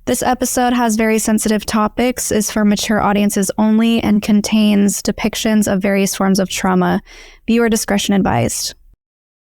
This episode has very sensitive topics, is for mature audiences only, and contains depictions of various forms of trauma. Viewer discretion advised.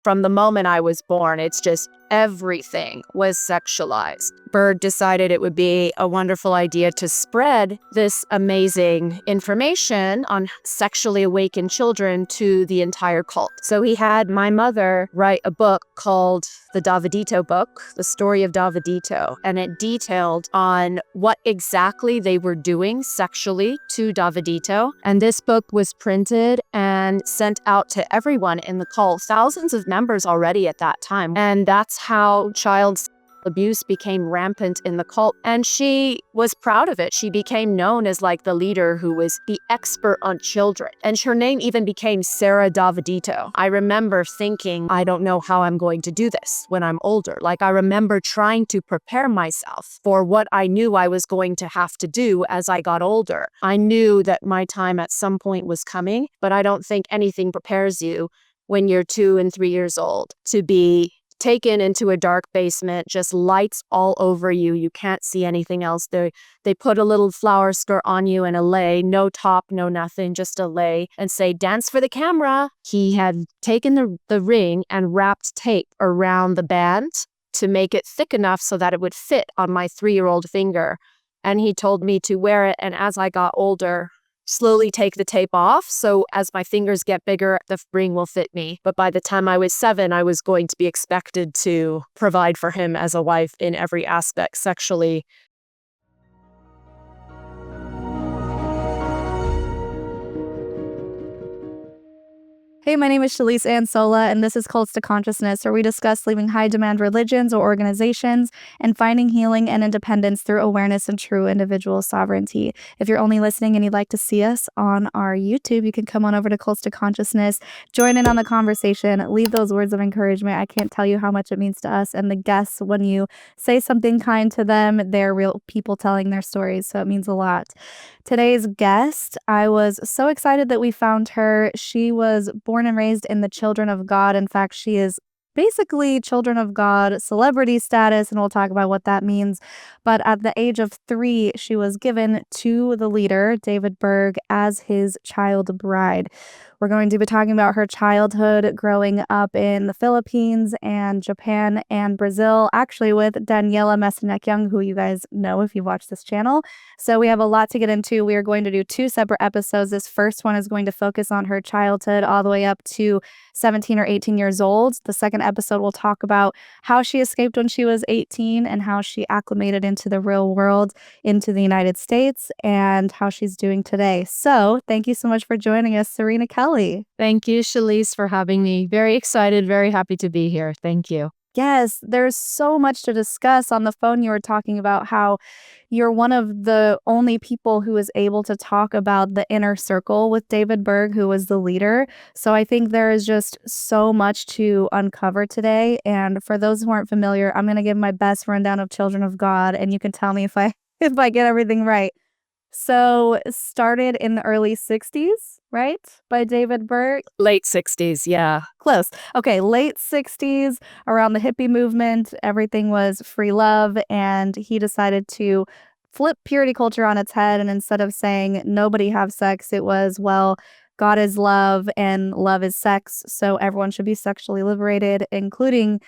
From the moment I was born, it's just everything was sexualized. Berg decided it would be a wonderful idea to spread this amazing information on sexually awakened children to the entire cult. So he had my mother write a book called the Davidito Book, the Story of Davidito, and it detailed on what exactly they were doing sexually to Davidito. And this book was printed and sent out to everyone in the cult, thousands of members already at that time. And that's how child abuse became rampant in the cult, and she was proud of it. She became known as like the leader who was the expert on children, and her name even became Sara Davidito. I remember thinking, I don't know how I'm going to do this when I'm older. Like, I remember trying to prepare myself for what I knew I was going to have to do as I got older. I knew that my time at some point was coming, but I don't think anything prepares you when you're 2 and 3 years old to be taken into a dark basement, just lights all over you. You can't see anything else. They put a little flower skirt on you and a lei, no top, no nothing, just a lei, and say, dance for the camera. He had taken the ring and wrapped tape around the band to make it thick enough so that it would fit on my 3-year-old finger. And he told me to wear it. And as I got older, slowly take the tape off, so as my fingers get bigger, the ring will fit me. But by the time I was 7, I was going to be expected to provide for him as a wife in every aspect sexually. Hey, my name is Shalise Ansola, and this is Cults to Consciousness, where we discuss leaving high-demand religions or organizations and finding healing and independence through awareness and true individual sovereignty. If you're only listening and you'd like to see us on our YouTube, you can come on over to Cults to Consciousness, join in on the conversation, leave those words of encouragement. I can't tell you how much it means to us and the guests. When you say something kind to them, they're real people telling their stories, so it means a lot. Today's guest, I was so excited that we found her. She was born and raised in the Children of God. In fact, she is basically Children of God celebrity status, and we'll talk about what that means. But at the age of 3, she was given to the leader, David Berg, as his child bride. We're going to be talking about her childhood growing up in the Philippines and Japan and Brazil, actually with Daniela Messanek-Young, who you guys know if you've watched this channel. So we have a lot to get into. We are going to do 2 separate episodes. This first one is going to focus on her childhood all the way up to 17 or 18 years old. The second episode will talk about how she escaped when she was 18 and how she acclimated into the real world, into the United States, and how she's doing today. So thank you so much for joining us, Serena Kelley. Thank you, Shalise, for having me. Very excited, very happy to be here. Thank you. Yes, there's so much to discuss. On the phone, you were talking about how you're one of the only people who is able to talk about the inner circle with David Berg, who was the leader. So I think there is just so much to uncover today. And for those who aren't familiar, I'm going to give my best rundown of Children of God, and you can tell me if I get everything right. So started in the early 60s, right? By David Berg? Late 60s, yeah. Close. Okay, late 60s, around the hippie movement, everything was free love, and he decided to flip purity culture on its head, and instead of saying nobody have sex, it was, well, God is love and love is sex, so everyone should be sexually liberated, including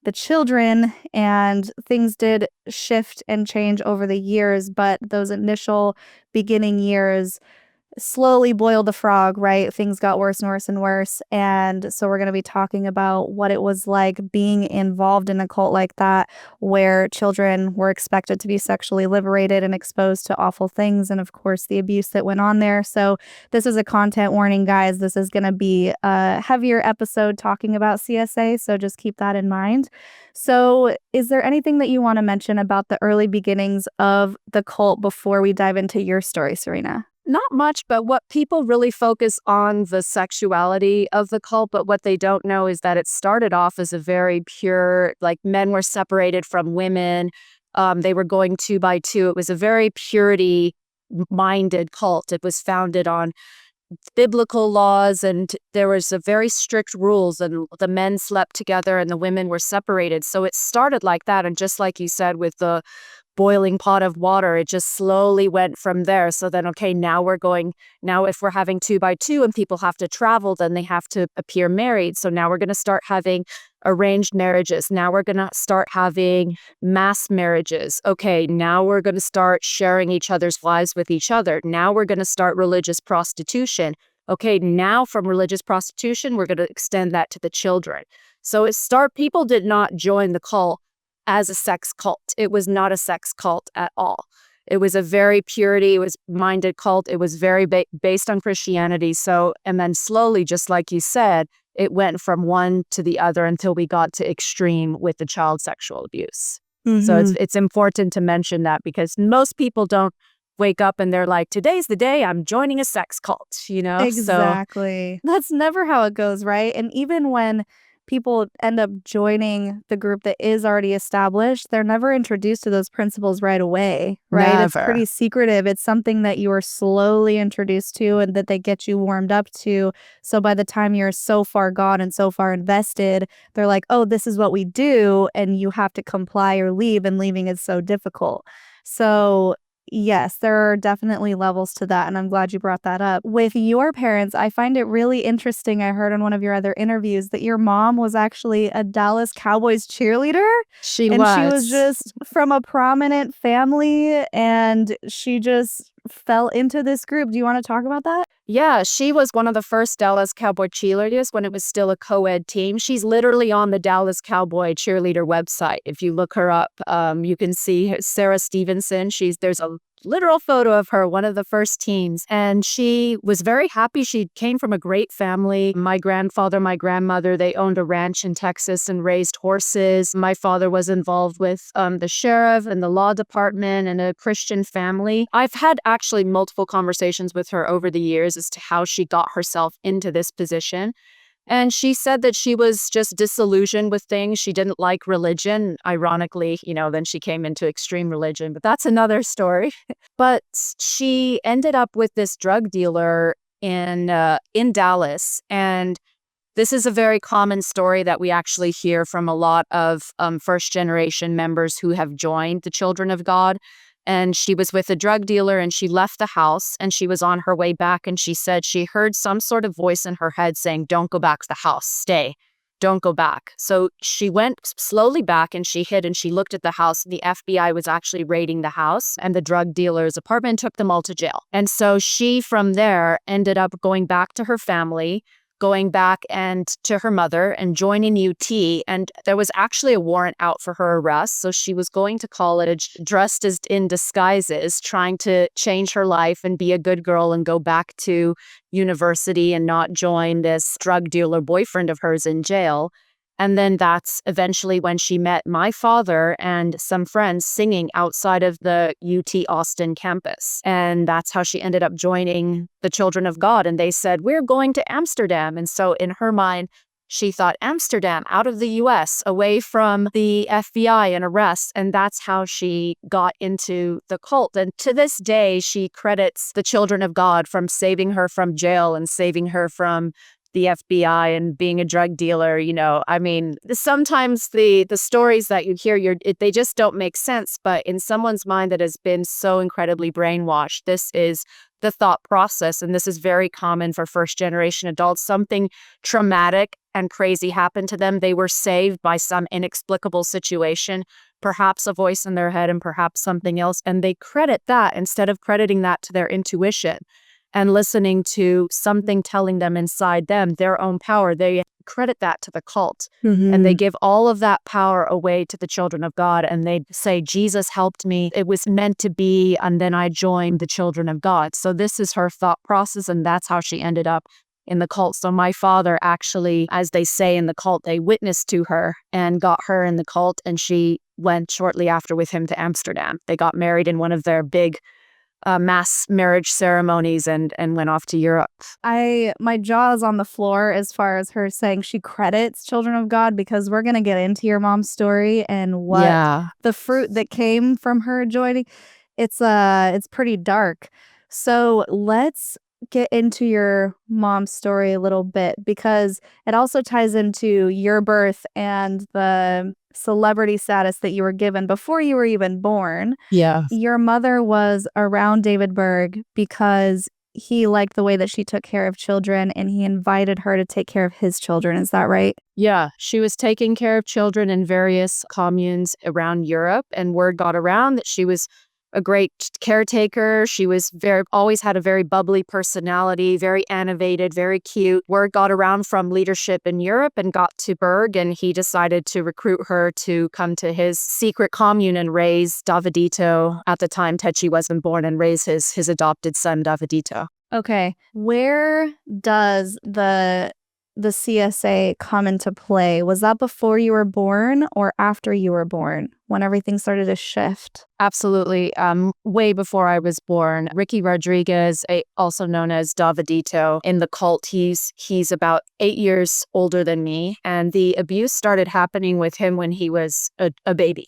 the children. And things did shift and change over the years, but those initial beginning years slowly boiled the frog, right? Things got worse and worse and worse. And so we're going to be talking about what it was like being involved in a cult like that, where children were expected to be sexually liberated and exposed to awful things. And of course, the abuse that went on there. So this is a content warning, guys. This is going to be a heavier episode talking about CSA. So just keep that in mind. So is there anything that you want to mention about the early beginnings of the cult before we dive into your story, Serena? Not much, but what people really focus on the sexuality of the cult, but what they don't know is that it started off as a very pure, like men were separated from women. They were going 2 by 2. It was a very purity-minded cult. It was founded on biblical laws, and there was a very strict rules, and the men slept together and the women were separated. So it started like that. And just like you said, with the boiling pot of water, it just slowly went from there. So then, okay, now if we're having 2x2 and people have to travel, then they have to appear married. So now we're going to start having arranged marriages. Now we're going to start having mass marriages. Okay, now we're going to start sharing each other's lives with each other. Now we're going to start religious prostitution. Okay, now from religious prostitution, we're going to extend that to the children. So people did not join the cult as a sex cult. It was not a sex cult at all. It was a very it was minded cult. It was very based on Christianity. So, and then slowly, just like you said, it went from one to the other until we got to extreme with the child sexual abuse. So it's important to mention that, because most people don't wake up and they're like, today's the day I'm joining a sex cult, Exactly. That's never how it goes, right? And even when people end up joining the group that is already established, they're never introduced to those principles right away, right? It's Never. pretty secretive. It's something that you are slowly introduced to and that they get you warmed up to. So by the time you're so far gone and so far invested, they're like, oh, this is what we do, and you have to comply or leave, and leaving is so difficult. So yes, there are definitely levels to that, and I'm glad you brought that up. With your parents, I find it really interesting. I heard in one of your other interviews that your mom was actually a Dallas Cowboys cheerleader. She was just from a prominent family, and she just fell into this group. Do you want to talk about that? Yeah, she was one of the first Dallas Cowboy cheerleaders when it was still a co-ed team. She's literally on the Dallas Cowboy cheerleader website. If you look her up, you can see Sarah Stevenson. There's a literal photo of her, one of the first teams. And she was very happy. She came from a great family. My grandfather, my grandmother, they owned a ranch in Texas and raised horses. My father was involved with the sheriff and the law department and a Christian family. I've had actually multiple conversations with her over the years as to how she got herself into this position. And she said that she was just disillusioned with things. She didn't like religion. Ironically, then she came into extreme religion, but that's another story. But she ended up with this drug dealer in Dallas. And this is a very common story that we actually hear from a lot of first generation members who have joined the Children of God. And she was with a drug dealer, and she left the house, and she was on her way back, and she said she heard some sort of voice in her head saying, don't go back to the house, stay, don't go back. So she went slowly back, and she hid, and she looked at the house. The FBI was actually raiding the house, and the drug dealer's apartment, took them all to jail. And so she, from there, ended up going back to her family, going back and to her mother and joining UT. And there was actually a warrant out for her arrest. So she was going to college dressed as in disguises, trying to change her life and be a good girl and go back to university and not join this drug dealer boyfriend of hers in jail. And then that's eventually when she met my father and some friends singing outside of the UT Austin campus. And that's how she ended up joining the Children of God. And they said, we're going to Amsterdam. And so in her mind, she thought, Amsterdam, out of the US, away from the FBI and arrests. And that's how she got into the cult. And to this day, she credits the Children of God from saving her from jail and saving her from the FBI and being a drug dealer. I mean, sometimes the stories that you hear, they just don't make sense. But in someone's mind that has been so incredibly brainwashed, this is the thought process. And this is very common for first generation adults. Something traumatic and crazy happened to them. They were saved by some inexplicable situation, perhaps a voice in their head and perhaps something else. And they credit that instead of crediting that to their intuition and listening to something telling them inside them, their own power. They credit that to the cult. And they give all of that power away to the Children of God. And they say, Jesus helped me. It was meant to be. And then I joined the Children of God. So this is her thought process. And that's how she ended up in the cult. So my father actually, as they say in the cult, they witnessed to her and got her in the cult. And she went shortly after with him to Amsterdam. They got married in one of their big mass marriage ceremonies and went off to Europe. My jaw is on the floor as far as her saying she credits Children of God, because we're going to get into your mom's story and what the fruit that came from her joining. It's pretty dark. So let's get into your mom's story a little bit because it also ties into your birth and the celebrity status that you were given before you were even born. Yeah. Your mother was around David Berg because he liked the way that she took care of children and he invited her to take care of his children. Is that right? Yeah, she was taking care of children in various communes around Europe, and word got around that she was a great caretaker. She was always had a very bubbly personality, very animated, very cute. Word got around from leadership in Europe and got to Berg, and he decided to recruit her to come to his secret commune and raise Davidito. At the time, Techi wasn't born, and raise his adopted son, Davidito. Okay. Where does the CSA come into play? Was that before you were born or after you were born when everything started to shift? Absolutely. Way before I was born, Ricky Rodriguez, also known as Davidito, in the cult, he's about 8 years older than me, and the abuse started happening with him when he was a baby,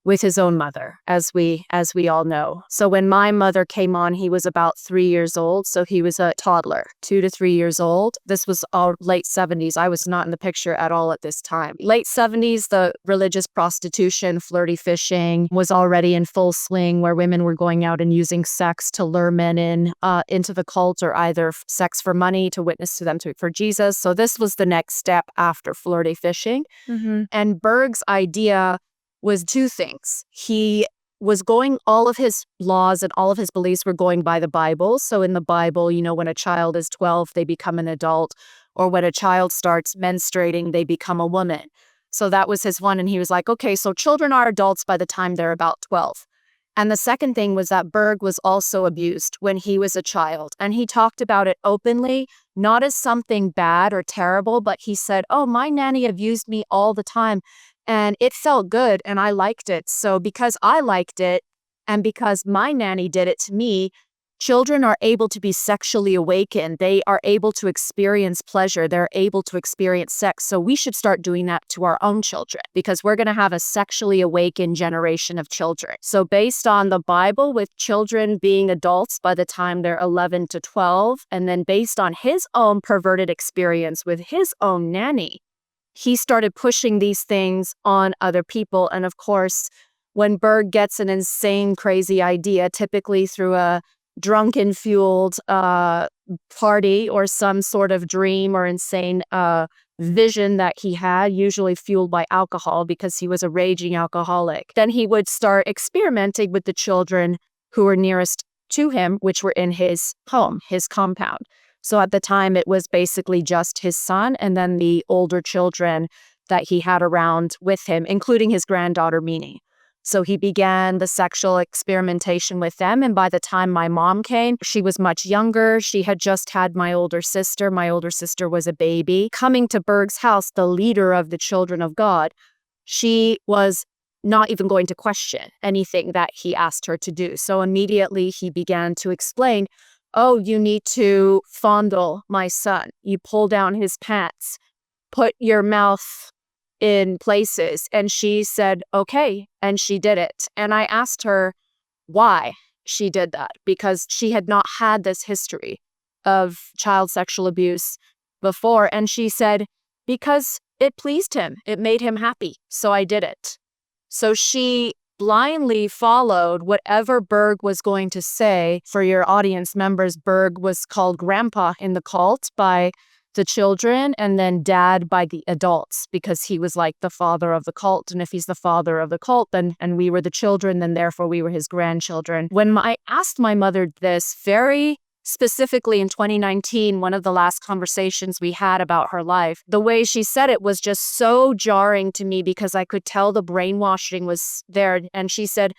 with his own mother, as we all know. So when my mother came on, he was about 3 years old. So he was a toddler, 2 to 3 years old. This was all late 70s. I was not in the picture at all at this time. Late 70s, the religious prostitution, flirty fishing was already in full swing, where women were going out and using sex to lure men into the cult, or either sex for money to witness to them for Jesus. So this was the next step after flirty fishing. Mm-hmm. And Berg's idea was two things. He was all of his laws and all of his beliefs were going by the Bible. So in the Bible, when a child is 12, they become an adult, or when a child starts menstruating, they become a woman. So that was his one. And he was like, okay, so children are adults by the time they're about 12. And the second thing was that Berg was also abused when he was a child. And he talked about it openly, not as something bad or terrible, but he said, oh, my nanny abused me all the time. And it felt good and I liked it. So because I liked it and because my nanny did it to me, children are able to be sexually awakened. They are able to experience pleasure. They're able to experience sex. So we should start doing that to our own children, because we're going to have a sexually awakened generation of children. So based on the Bible, with children being adults by the time they're 11 to 12, and then based on his own perverted experience with his own nanny, he started pushing these things on other people. And of course, when Berg gets an insane, crazy idea, typically through a drunken, fueled party or some sort of dream or insane vision that he had, usually fueled by alcohol because he was a raging alcoholic, then he would start experimenting with the children who were nearest to him, which were in his home, his compound. So at the time, it was basically just his son and then the older children that he had around with him, including his granddaughter, Minnie. So he began the sexual experimentation with them. And by the time my mom came, she was much younger. She had just had my older sister. My older sister was a baby. Coming to Berg's house, the leader of the Children of God, she was not even going to question anything that he asked her to do. So immediately he began to explain, oh, you need to fondle my son. You pull down his pants, put your mouth in places. And she said, okay. And she did it. And I asked her why she did that, because she had not had this history of child sexual abuse before. And she said, because it pleased him. It made him happy. So I did it. So she blindly followed whatever Berg was going to say. For your audience members, Berg was called grandpa in the cult by the children and then dad by the adults, because he was like the father of the cult. And if he's the father of the cult, then and we were the children, then therefore we were his grandchildren. When I asked my mother this very specifically in 2019, one of the last conversations we had about her life, the way she said it was just so jarring to me, because I could tell the brainwashing was there. And she said,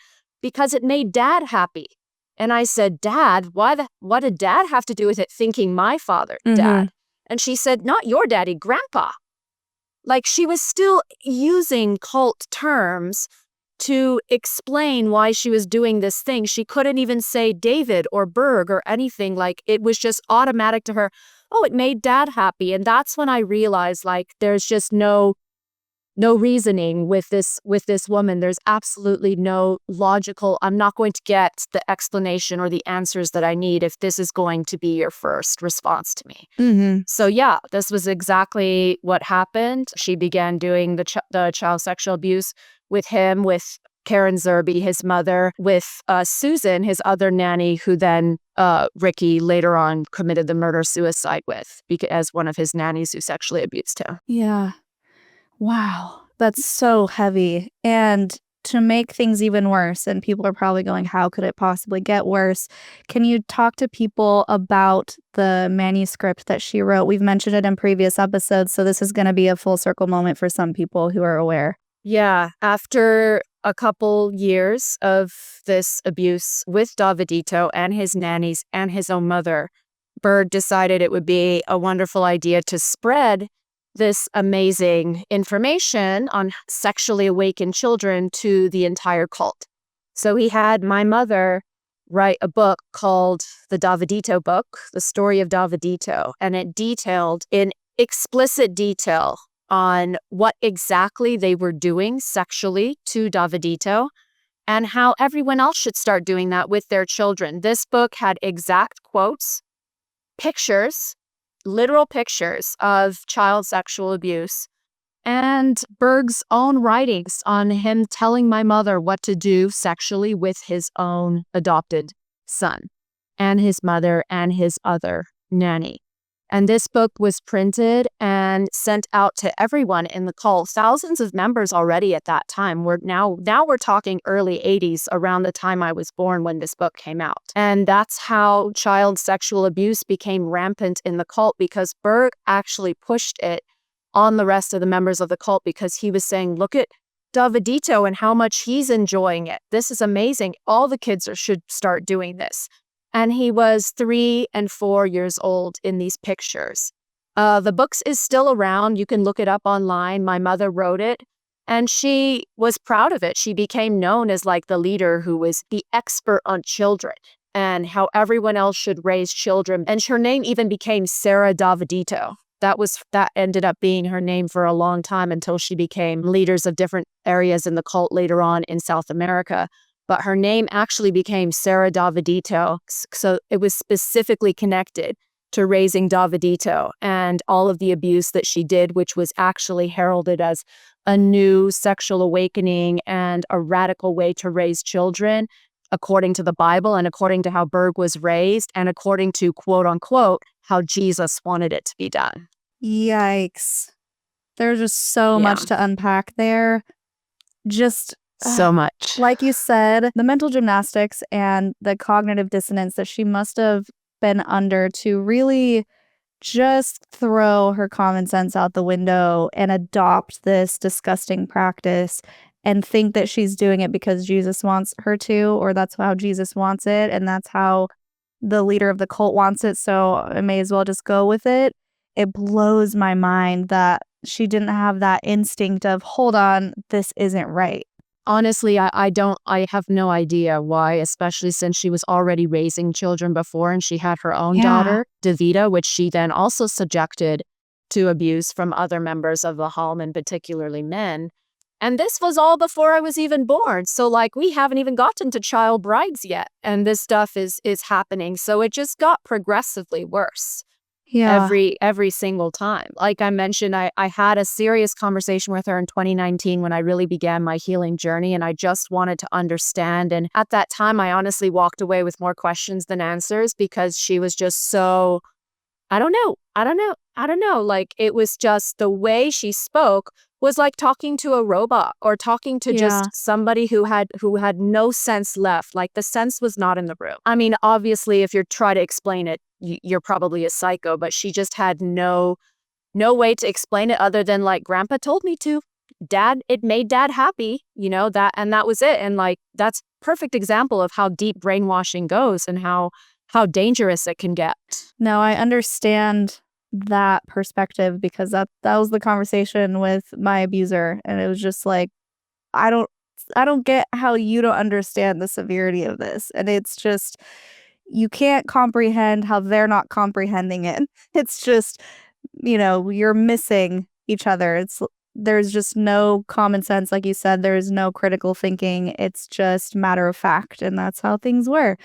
because it made dad happy. And I said, dad? What did dad have to do with it? Thinking my father, dad. And she said, not your daddy, grandpa. Like, she was still using cult terms to explain why she was doing this thing. She couldn't even say David or Berg or anything. Like, it was just automatic to her. Oh, it made dad happy. And that's when I realized, like, there's just no no reasoning with this woman. There's absolutely no logical, I'm not going to get the explanation or the answers that I need if this is going to be your first response to me. Mm-hmm. So yeah, this was exactly what happened. She began doing the child sexual abuse with him, with Karen Zerby, his mother, with Susan, his other nanny, who then Ricky later on committed the murder-suicide with as one of his nannies who sexually abused him. Yeah. Wow. That's so heavy. And to make things even worse, and people are probably going, how could it possibly get worse? Can you talk to people about the manuscript that she wrote? We've mentioned it in previous episodes, so this is going to be a full circle moment for some people who are aware. Yeah. After a couple years of this abuse with Davidito and his nannies and his own mother, Berg decided it would be a wonderful idea to spread this amazing information on sexually awakened children to the entire cult. So he had my mother write a book called the Davidito Book, the Story of Davidito, and it detailed in explicit detail on what exactly they were doing sexually to Davidito and how everyone else should start doing that with their children. This book had exact quotes, pictures, literal pictures of child sexual abuse, and Berg's own writings on him telling my mother what to do sexually with his own adopted son and his mother and his other nanny. And this book was printed and sent out to everyone in the cult. Thousands of members already at that time. Now we're talking early 80s, around the time I was born when this book came out. And that's how child sexual abuse became rampant in the cult, because Berg actually pushed it on the rest of the members of the cult, because he was saying, look at Davidito and how much he's enjoying it. This is amazing. All the kids should start doing this. And he was 3 and 4 years old in these pictures. The book is still around. You can look it up online. My mother wrote it, and she was proud of it. She became known as like the leader who was the expert on children and how everyone else should raise children. And her name even became Sara Davidito. That ended up being her name for a long time until she became leaders of different areas in the cult later on in South America. But her name actually became Sara Davidito. So it was specifically connected to raising Davidito and all of the abuse that she did, which was actually heralded as a new sexual awakening and a radical way to raise children, according to the Bible and according to how Berg was raised and according to, quote unquote, how Jesus wanted it to be done. Yikes. There's just so much to unpack there. Just so much. Like you said, the mental gymnastics and the cognitive dissonance that she must have been under to really just throw her common sense out the window and adopt this disgusting practice and think that she's doing it because Jesus wants her to, or that's how Jesus wants it, and that's how the leader of the cult wants it, so I may as well just go with it. It blows my mind that she didn't have that instinct of, hold on, this isn't right. Honestly, I have no idea why, especially since she was already raising children before and she had her own daughter, Davida, which she then also subjected to abuse from other members of the home, and particularly men. And this was all before I was even born. So like, we haven't even gotten to child brides yet. And this stuff is happening. So it just got progressively worse. Yeah. Every single time. Like I mentioned, I had a serious conversation with her in 2019 when I really began my healing journey, and I just wanted to understand. And at that time, I honestly walked away with more questions than answers, because she was just so, I don't know. Like, it was just the way she spoke was like talking to a robot or talking to just somebody who had no sense left. Like, the sense was not in the room. I mean, obviously, if you're trying to explain it, you're probably a psycho, but she just had no way to explain it other than like, Grandpa told me to. Dad, it made Dad happy, that was it. And like, that's perfect example of how deep brainwashing goes and how dangerous it can get. No, I understand that perspective, because that was the conversation with my abuser, and it was just like, I don't get how you don't understand the severity of this, and it's just, you can't comprehend how they're not comprehending it. It's just, you're missing each other. there's just no common sense. Like you said, there is no critical thinking. It's just matter of fact. And that's how things were.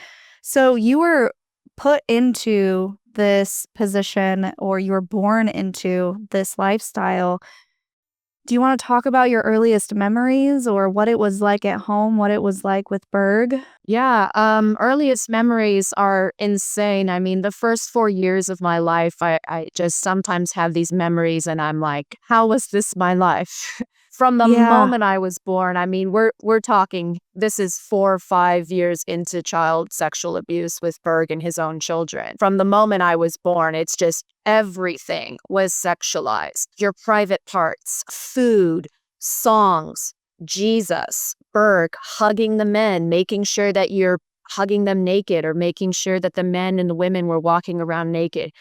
So you were put into this position, or you were born into this lifestyle. Do you want to talk about your earliest memories, or what it was like at home, what it was like with Berg? Yeah, earliest memories are insane. I mean, the first 4 years of my life, I just sometimes have these memories and I'm like, how was this my life? From the Yeah. moment I was born, I mean, we're talking, this is 4 or 5 years into child sexual abuse with Berg and his own children. From the moment I was born, it's just everything was sexualized. Your private parts, food, songs, Jesus, Berg, hugging the men, making sure that you're hugging them naked, or making sure that the men and the women were walking around naked.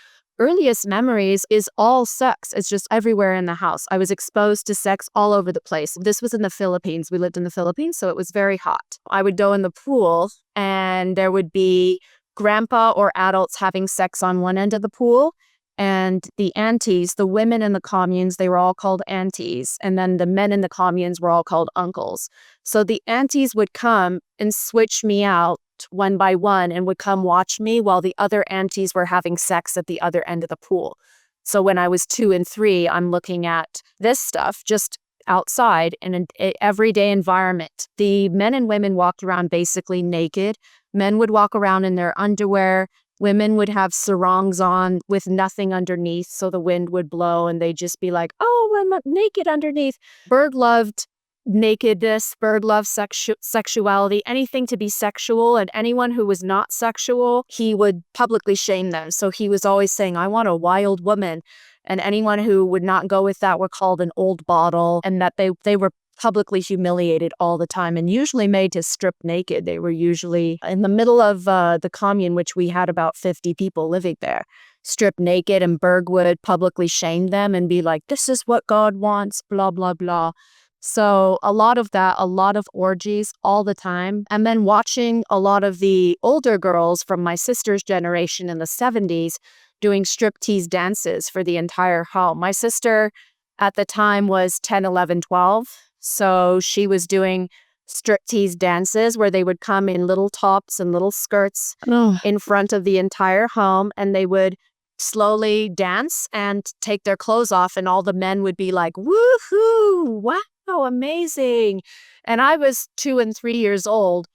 Earliest memories is all sex. It's just everywhere in the house. I was exposed to sex all over the place. This was in the Philippines. We lived in the Philippines, so it was very hot. I would go in the pool and there would be grandpa or adults having sex on one end of the pool. And the aunties, the women in the communes, they were all called aunties. And then the men in the communes were all called uncles. So the aunties would come and switch me out one by one and would come watch me while the other aunties were having sex at the other end of the pool. So when I was 2 and 3, I'm looking at this stuff just outside in an everyday environment. The men and women walked around basically naked. Men would walk around in their underwear. Women would have sarongs on with nothing underneath, so the wind would blow and they'd just be like, oh, I'm naked underneath. Berg loved nakedness. Berg loved sexuality, anything to be sexual, and anyone who was not sexual, he would publicly shame them. So he was always saying, I want a wild woman. And anyone who would not go with that were called an old bottle, and that they were publicly humiliated all the time and usually made to strip naked. They were usually in the middle of the commune, which we had about 50 people living there, stripped naked, and Berg would publicly shame them and be like, this is what God wants, blah, blah, blah. So a lot of that, a lot of orgies all the time. And then watching a lot of the older girls from my sister's generation in the 70s doing striptease dances for the entire home. My sister at the time was 10, 11, 12. So she was doing striptease dances where they would come in little tops and little skirts in front of the entire home, and they would slowly dance and take their clothes off, and all the men would be like, woohoo, wow, amazing. And I was 2 and 3 years old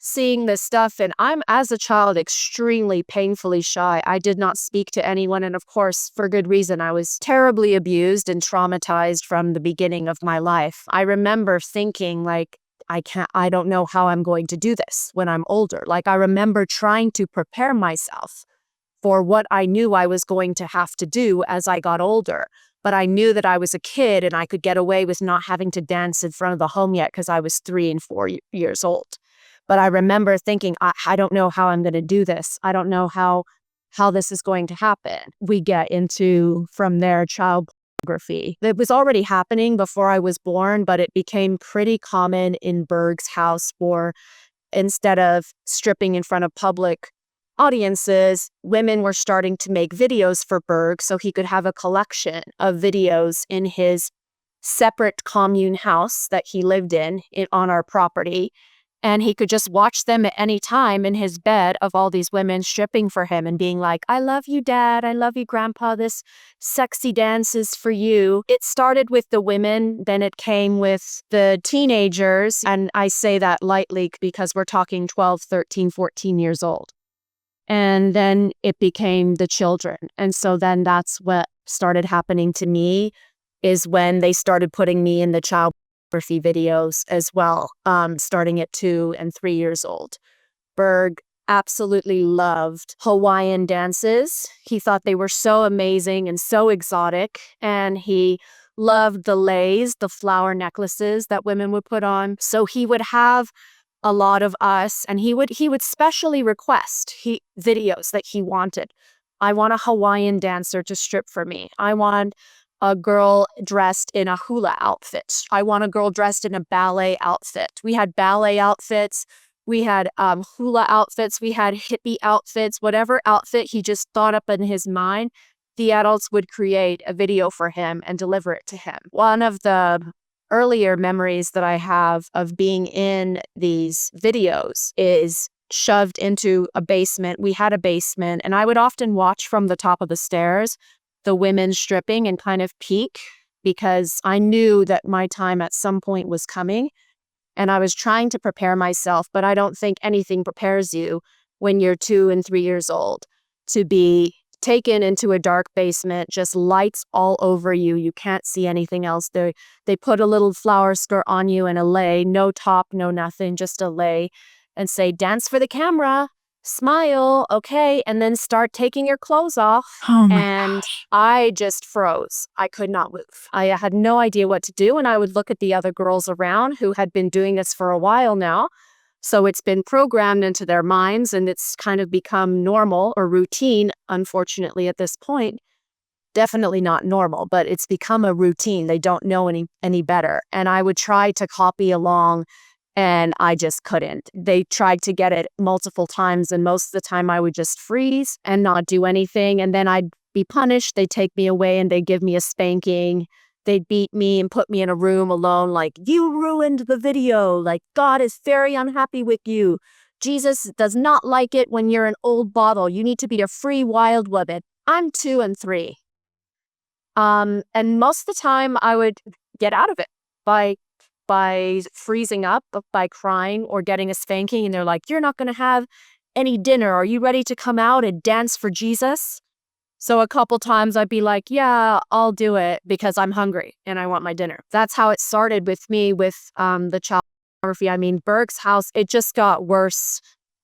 seeing this stuff, and I'm, as a child, extremely painfully shy. I did not speak to anyone, and of course, for good reason. I was terribly abused and traumatized from the beginning of my life. I remember thinking, like, I don't know how I'm going to do this when I'm older. Like, I remember trying to prepare myself for what I knew I was going to have to do as I got older. But I knew that I was a kid and I could get away with not having to dance in front of the home yet because I was 3 and 4 years old. But I remember thinking, I don't know how I'm going to do this. I don't know how this is going to happen. We get into, from there, child pornography. It was already happening before I was born, but it became pretty common in Berg's house for, instead of stripping in front of public audiences, women were starting to make videos for Berg so he could have a collection of videos in his separate commune house that he lived in on our property. And he could just watch them at any time in his bed of all these women stripping for him and being like, I love you, Dad. I love you, Grandpa. This sexy dance is for you. It started with the women, then it came with the teenagers. And I say that lightly because we're talking 12, 13, 14 years old. And then it became the children. And so then that's what started happening to me, is when they started putting me in the child pornography videos as well, starting at 2 and 3 years old. Berg absolutely loved Hawaiian dances. He thought they were so amazing and so exotic. And he loved the leis, the flower necklaces that women would put on. So he would have a lot of us, and he would specially request videos that he wanted. I want a Hawaiian dancer to strip for me. I want a girl dressed in a hula outfit. I want a girl dressed in a ballet outfit. We had ballet outfits. We had hula outfits. We had hippie outfits. Whatever outfit he just thought up in his mind, the adults would create a video for him and deliver it to him. One of the earlier memories that I have of being in these videos is shoved into a basement. We had a basement, and I would often watch from the top of the stairs the women stripping and kind of peek, because I knew that my time at some point was coming, and I was trying to prepare myself, but I don't think anything prepares you when you're 2 and 3 years old to be taken into a dark basement, just lights all over you. You can't see anything else. They put a little flower skirt on you and a lei, no top, no nothing, just a lei, and say, dance for the camera, smile, okay, and then start taking your clothes off. Oh my And gosh. I just froze. I could not move. I had no idea what to do, and I would look at the other girls around who had been doing this for a while now. So it's been programmed into their minds, and it's kind of become normal or routine, unfortunately, at this point. Definitely not normal, but it's become a routine. They don't know any better. And I would try to copy along, and I just couldn't. They tried to get it multiple times, and most of the time I would just freeze and not do anything. And then I'd be punished. They'd take me away and they'd give me a spanking. They'd beat me and put me in a room alone, like, you ruined the video. Like, God is very unhappy with you. Jesus does not like it when you're an old bottle. You need to be a free wild woman. I'm 2 and 3. And most of the time I would get out of it by freezing up, by crying or getting a spanking. And they're like, you're not going to have any dinner. Are you ready to come out and dance for Jesus? So a couple times I'd be like, yeah, I'll do it because I'm hungry and I want my dinner. That's how it started with me with the child pornography. I mean, Berg's house, it just got worse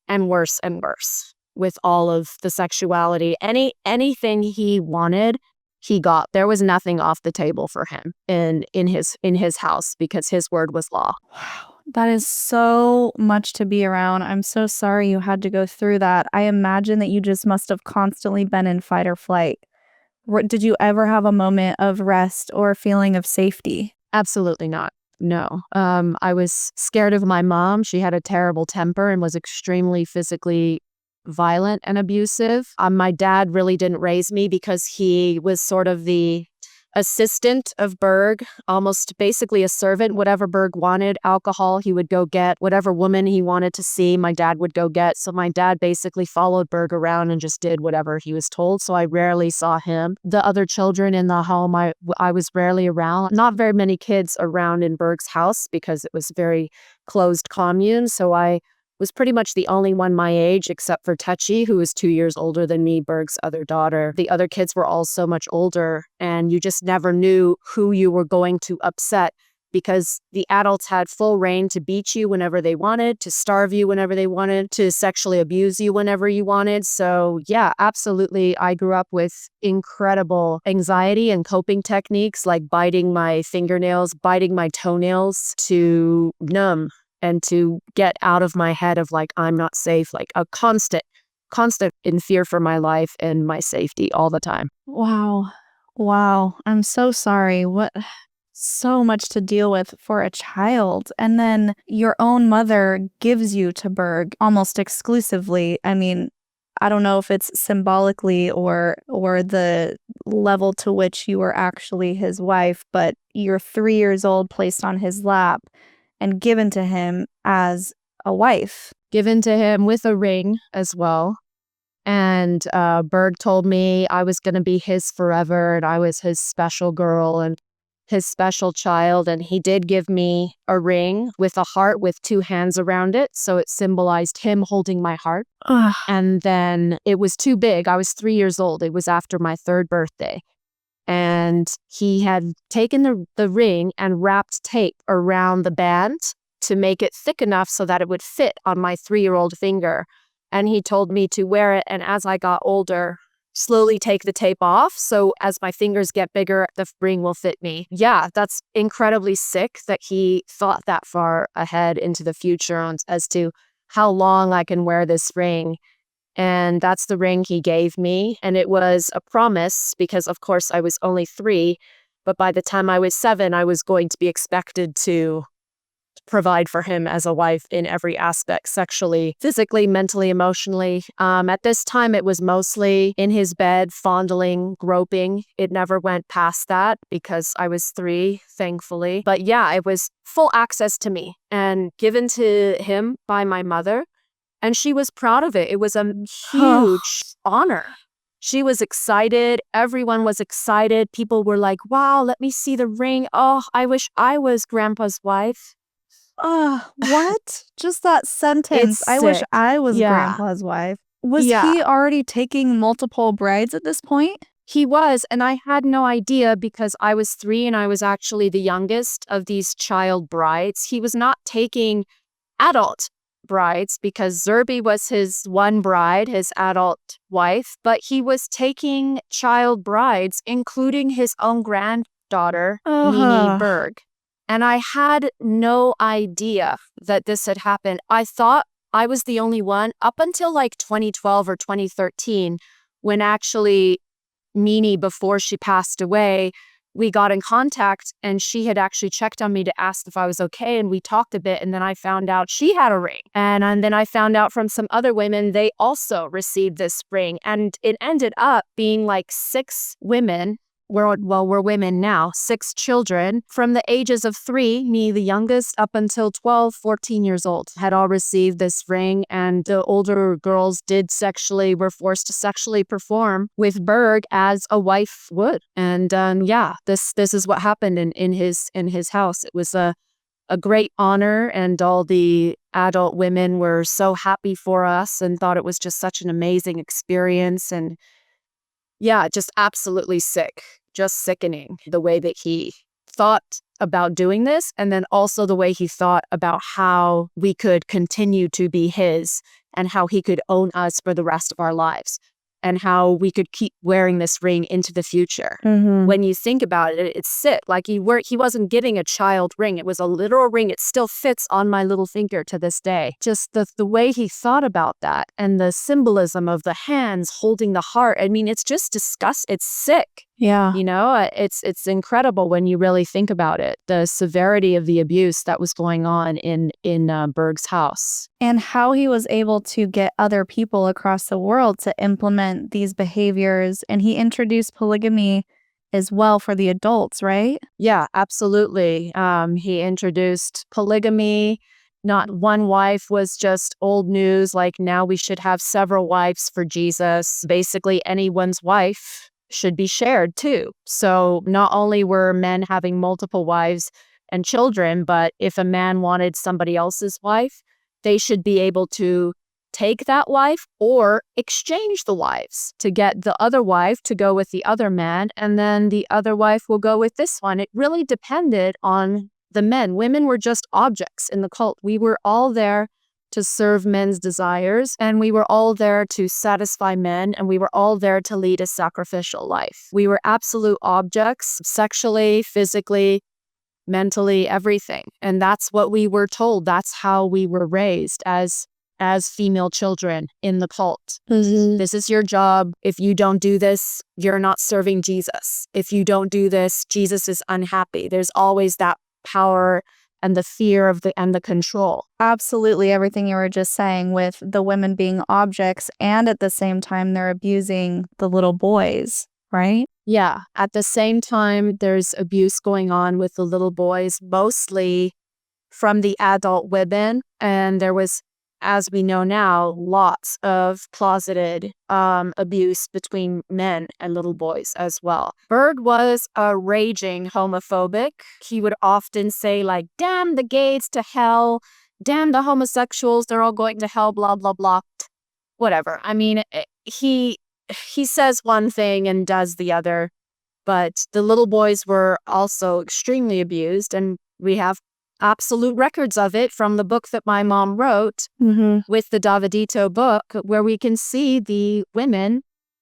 and worse and worse with all of the sexuality. Anything he wanted, he got. There was nothing off the table for him in his house because his word was law. Wow. That is so much to be around. I'm so sorry you had to go through that. I imagine that you just must have constantly been in fight or flight. Did you ever have a moment of rest or feeling of safety? Absolutely not. No. I was scared of my mom. She had a terrible temper and was extremely physically violent and abusive. My dad really didn't raise me because he was sort of the assistant of Berg, almost basically a servant. Whatever Berg wanted, alcohol, he would go get. Whatever woman he wanted to see, my dad would go get. So my dad basically followed Berg around and just did whatever he was told. So I rarely saw him. The other children in the home, I was rarely around. Not very many kids around in Berg's house because it was a very closed commune. So I was pretty much the only one my age, except for Touchy, who was 2 years older than me, Berg's other daughter. The other kids were all so much older, and you just never knew who you were going to upset because the adults had full reign to beat you whenever they wanted, to starve you whenever they wanted, to sexually abuse you whenever you wanted. So yeah, absolutely. I grew up with incredible anxiety and coping techniques like biting my fingernails, biting my toenails to numb and to get out of my head of like, I'm not safe, like a constant in fear for my life and my safety all the time. Wow. Wow. I'm so sorry. So much to deal with for a child. And then your own mother gives you to Berg almost exclusively. I mean, I don't know if it's symbolically or the level to which you were actually his wife, but you're 3 years old, placed on his lap and given to him as a wife. Given to him with a ring as well. And Berg told me I was going to be his forever and I was his special girl and his special child. And he did give me a ring with a heart with 2 hands around it. So it symbolized him holding my heart. Ugh. And then it was too big. I was 3 years old. It was after my 3rd birthday. And he had taken the ring and wrapped tape around the band to make it thick enough so that it would fit on my 3-year-old finger. And he told me to wear it, and as I got older, slowly take the tape off. So as my fingers get bigger, the ring will fit me. Yeah, that's incredibly sick that he thought that far ahead into the future as to how long I can wear this ring. And that's the ring he gave me. And it was a promise because, of course, I was only 3. But by the time I was 7, I was going to be expected to provide for him as a wife in every aspect, sexually, physically, mentally, emotionally. At this time, it was mostly in his bed, fondling, groping. It never went past that because I was 3, thankfully. But yeah, it was full access to me and given to him by my mother. And she was proud of it. It was a huge honor. She was excited. Everyone was excited. People were like, wow, let me see the ring. Oh, I wish I was grandpa's wife. What? Just that sentence. It's I wish sick. I was Yeah. grandpa's wife. Was Yeah. he already taking multiple brides at this point? He was, and I had no idea because I was 3 and I was actually the youngest of these child brides. He was not taking adult brides because Zerby was his one bride, his adult wife, but he was taking child brides, including his own granddaughter, Nini Berg. And I had no idea that this had happened. I thought I was the only one up until like 2012 or 2013, when actually Nini, before she passed away, we got in contact and she had actually checked on me to ask if I was okay. And we talked a bit. And then I found out she had a ring. And then I found out from some other women, they also received this ring. And it ended up being like 6 women. We're women now, 6 children from the ages of 3, me the youngest, up until 12, 14 years old, had all received this ring. And the older girls were forced to sexually perform with Berg as a wife would. And this is what happened in his house. It was a great honor, and all the adult women were so happy for us and thought it was just such an amazing experience. And yeah, just absolutely sick, just sickening the way that he thought about doing this. And then also the way he thought about how we could continue to be his and how he could own us for the rest of our lives and how we could keep wearing this ring into the future. When you think about it, it's sick. Like he wasn't getting a child ring. It was a literal ring. It still fits on my little finger to this day. Just the way he thought about that and the symbolism of the hands holding the heart. I mean, it's just disgusting. It's sick. Yeah. You know, it's incredible when you really think about it, the severity of the abuse that was going on in Berg's house. And how he was able to get other people across the world to implement these behaviors. And he introduced polygamy as well for the adults, right? Yeah, absolutely. He introduced polygamy. Not one wife was just old news, like now we should have several wives for Jesus. Basically, anyone's wife should be shared too. So not only were men having multiple wives and children, but if a man wanted somebody else's wife, they should be able to take that wife or exchange the wives to get the other wife to go with the other man, and then the other wife will go with this one. It really depended on the men. Women were just objects in the cult. We were all there to serve men's desires, and we were all there to satisfy men, and we were all there to lead a sacrificial life. We were absolute objects, sexually, physically, mentally, everything. And that's what we were told. That's how we were raised as female children in the cult. This is your job. If you don't do this, you're not serving Jesus. If you don't do this, Jesus is unhappy. There's always that power and the fear of the control. Absolutely everything you were just saying, with the women being objects and at the same time they're abusing the little boys, right? Yeah. At the same time, there's abuse going on with the little boys, mostly from the adult women. And there was, as we know now, lots of closeted abuse between men and little boys as well. Berg was a raging homophobic. He would often say, like, damn the gays to hell, damn the homosexuals, they're all going to hell, blah, blah, blah. Whatever. I mean, he says one thing and does the other, but the little boys were also extremely abused, and we have absolute records of it from the book that my mom wrote with the Davidito Book, where we can see the women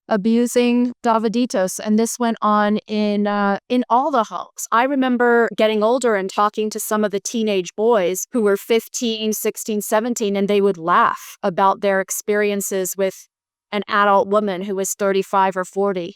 abusing Daviditos. And this went on in all the homes. I remember getting older and talking to some of the teenage boys who were 15, 16, 17, and they would laugh about their experiences with an adult woman who was 35 or 40,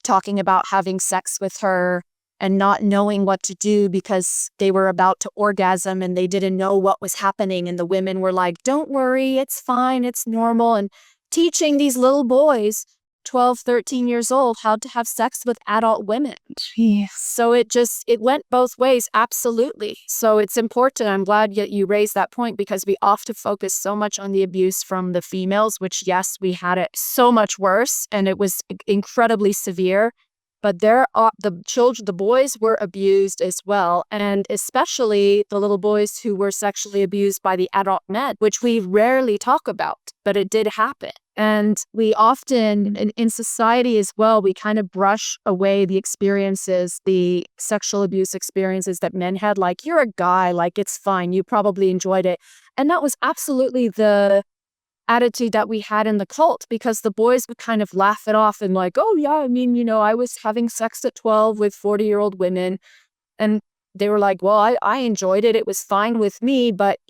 talking about having sex with her and not knowing what to do because they were about to orgasm and they didn't know what was happening. And the women were like, don't worry, it's fine, it's normal. And teaching these little boys, 12, 13 years old, how to have sex with adult women. Jeez. So it went both ways, absolutely. So it's important. I'm glad you raised that point because we often focus so much on the abuse from the females, which, yes, we had it so much worse and it was incredibly severe. But the boys were abused as well, and especially the little boys who were sexually abused by the adult men, which we rarely talk about, but it did happen. And we often, in society as well, we kind of brush away the experiences, the sexual abuse experiences that men had. Like, you're a guy, like, it's fine, you probably enjoyed it. And that was absolutely the attitude that we had in the cult, because the boys would kind of laugh it off and like, oh yeah, I mean, I was having sex at 12 with 40-year-old women. And they were like, well, I enjoyed it. It was fine with me. But,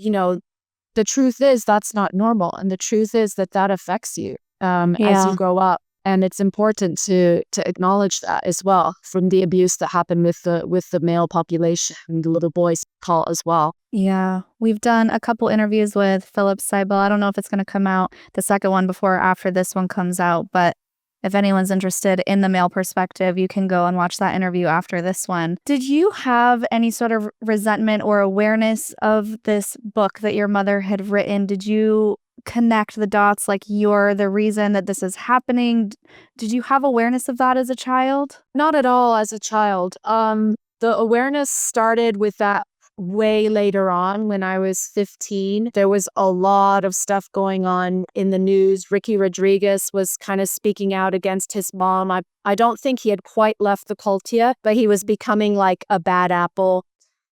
the truth is that's not normal. And the truth is that affects you as you grow up. And it's important to acknowledge that as well, from the abuse that happened with the male population and the little boys cult as well. Yeah, we've done a couple interviews with Philip Seibel. I don't know if it's going to come out, the second one, before or after this one comes out, but if anyone's interested in the male perspective, you can go and watch that interview after this one. Did you have any sort of resentment or awareness of this book that your mother had written? Did you connect the dots, like you're the reason that this is happening? Did you have awareness of that as a child? Not at all as a child. The awareness started with that way later on when I was 15. There was a lot of stuff going on in the news. Ricky Rodriguez was kind of speaking out against his mom. I don't think he had quite left the cult yet, but he was becoming like a bad apple.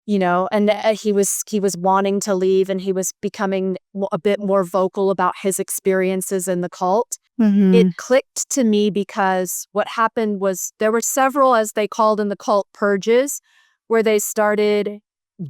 And he was wanting to leave, and he was becoming a bit more vocal about his experiences in the cult. Mm-hmm. It clicked to me because what happened was there were several, as they called in the cult, purges, where they started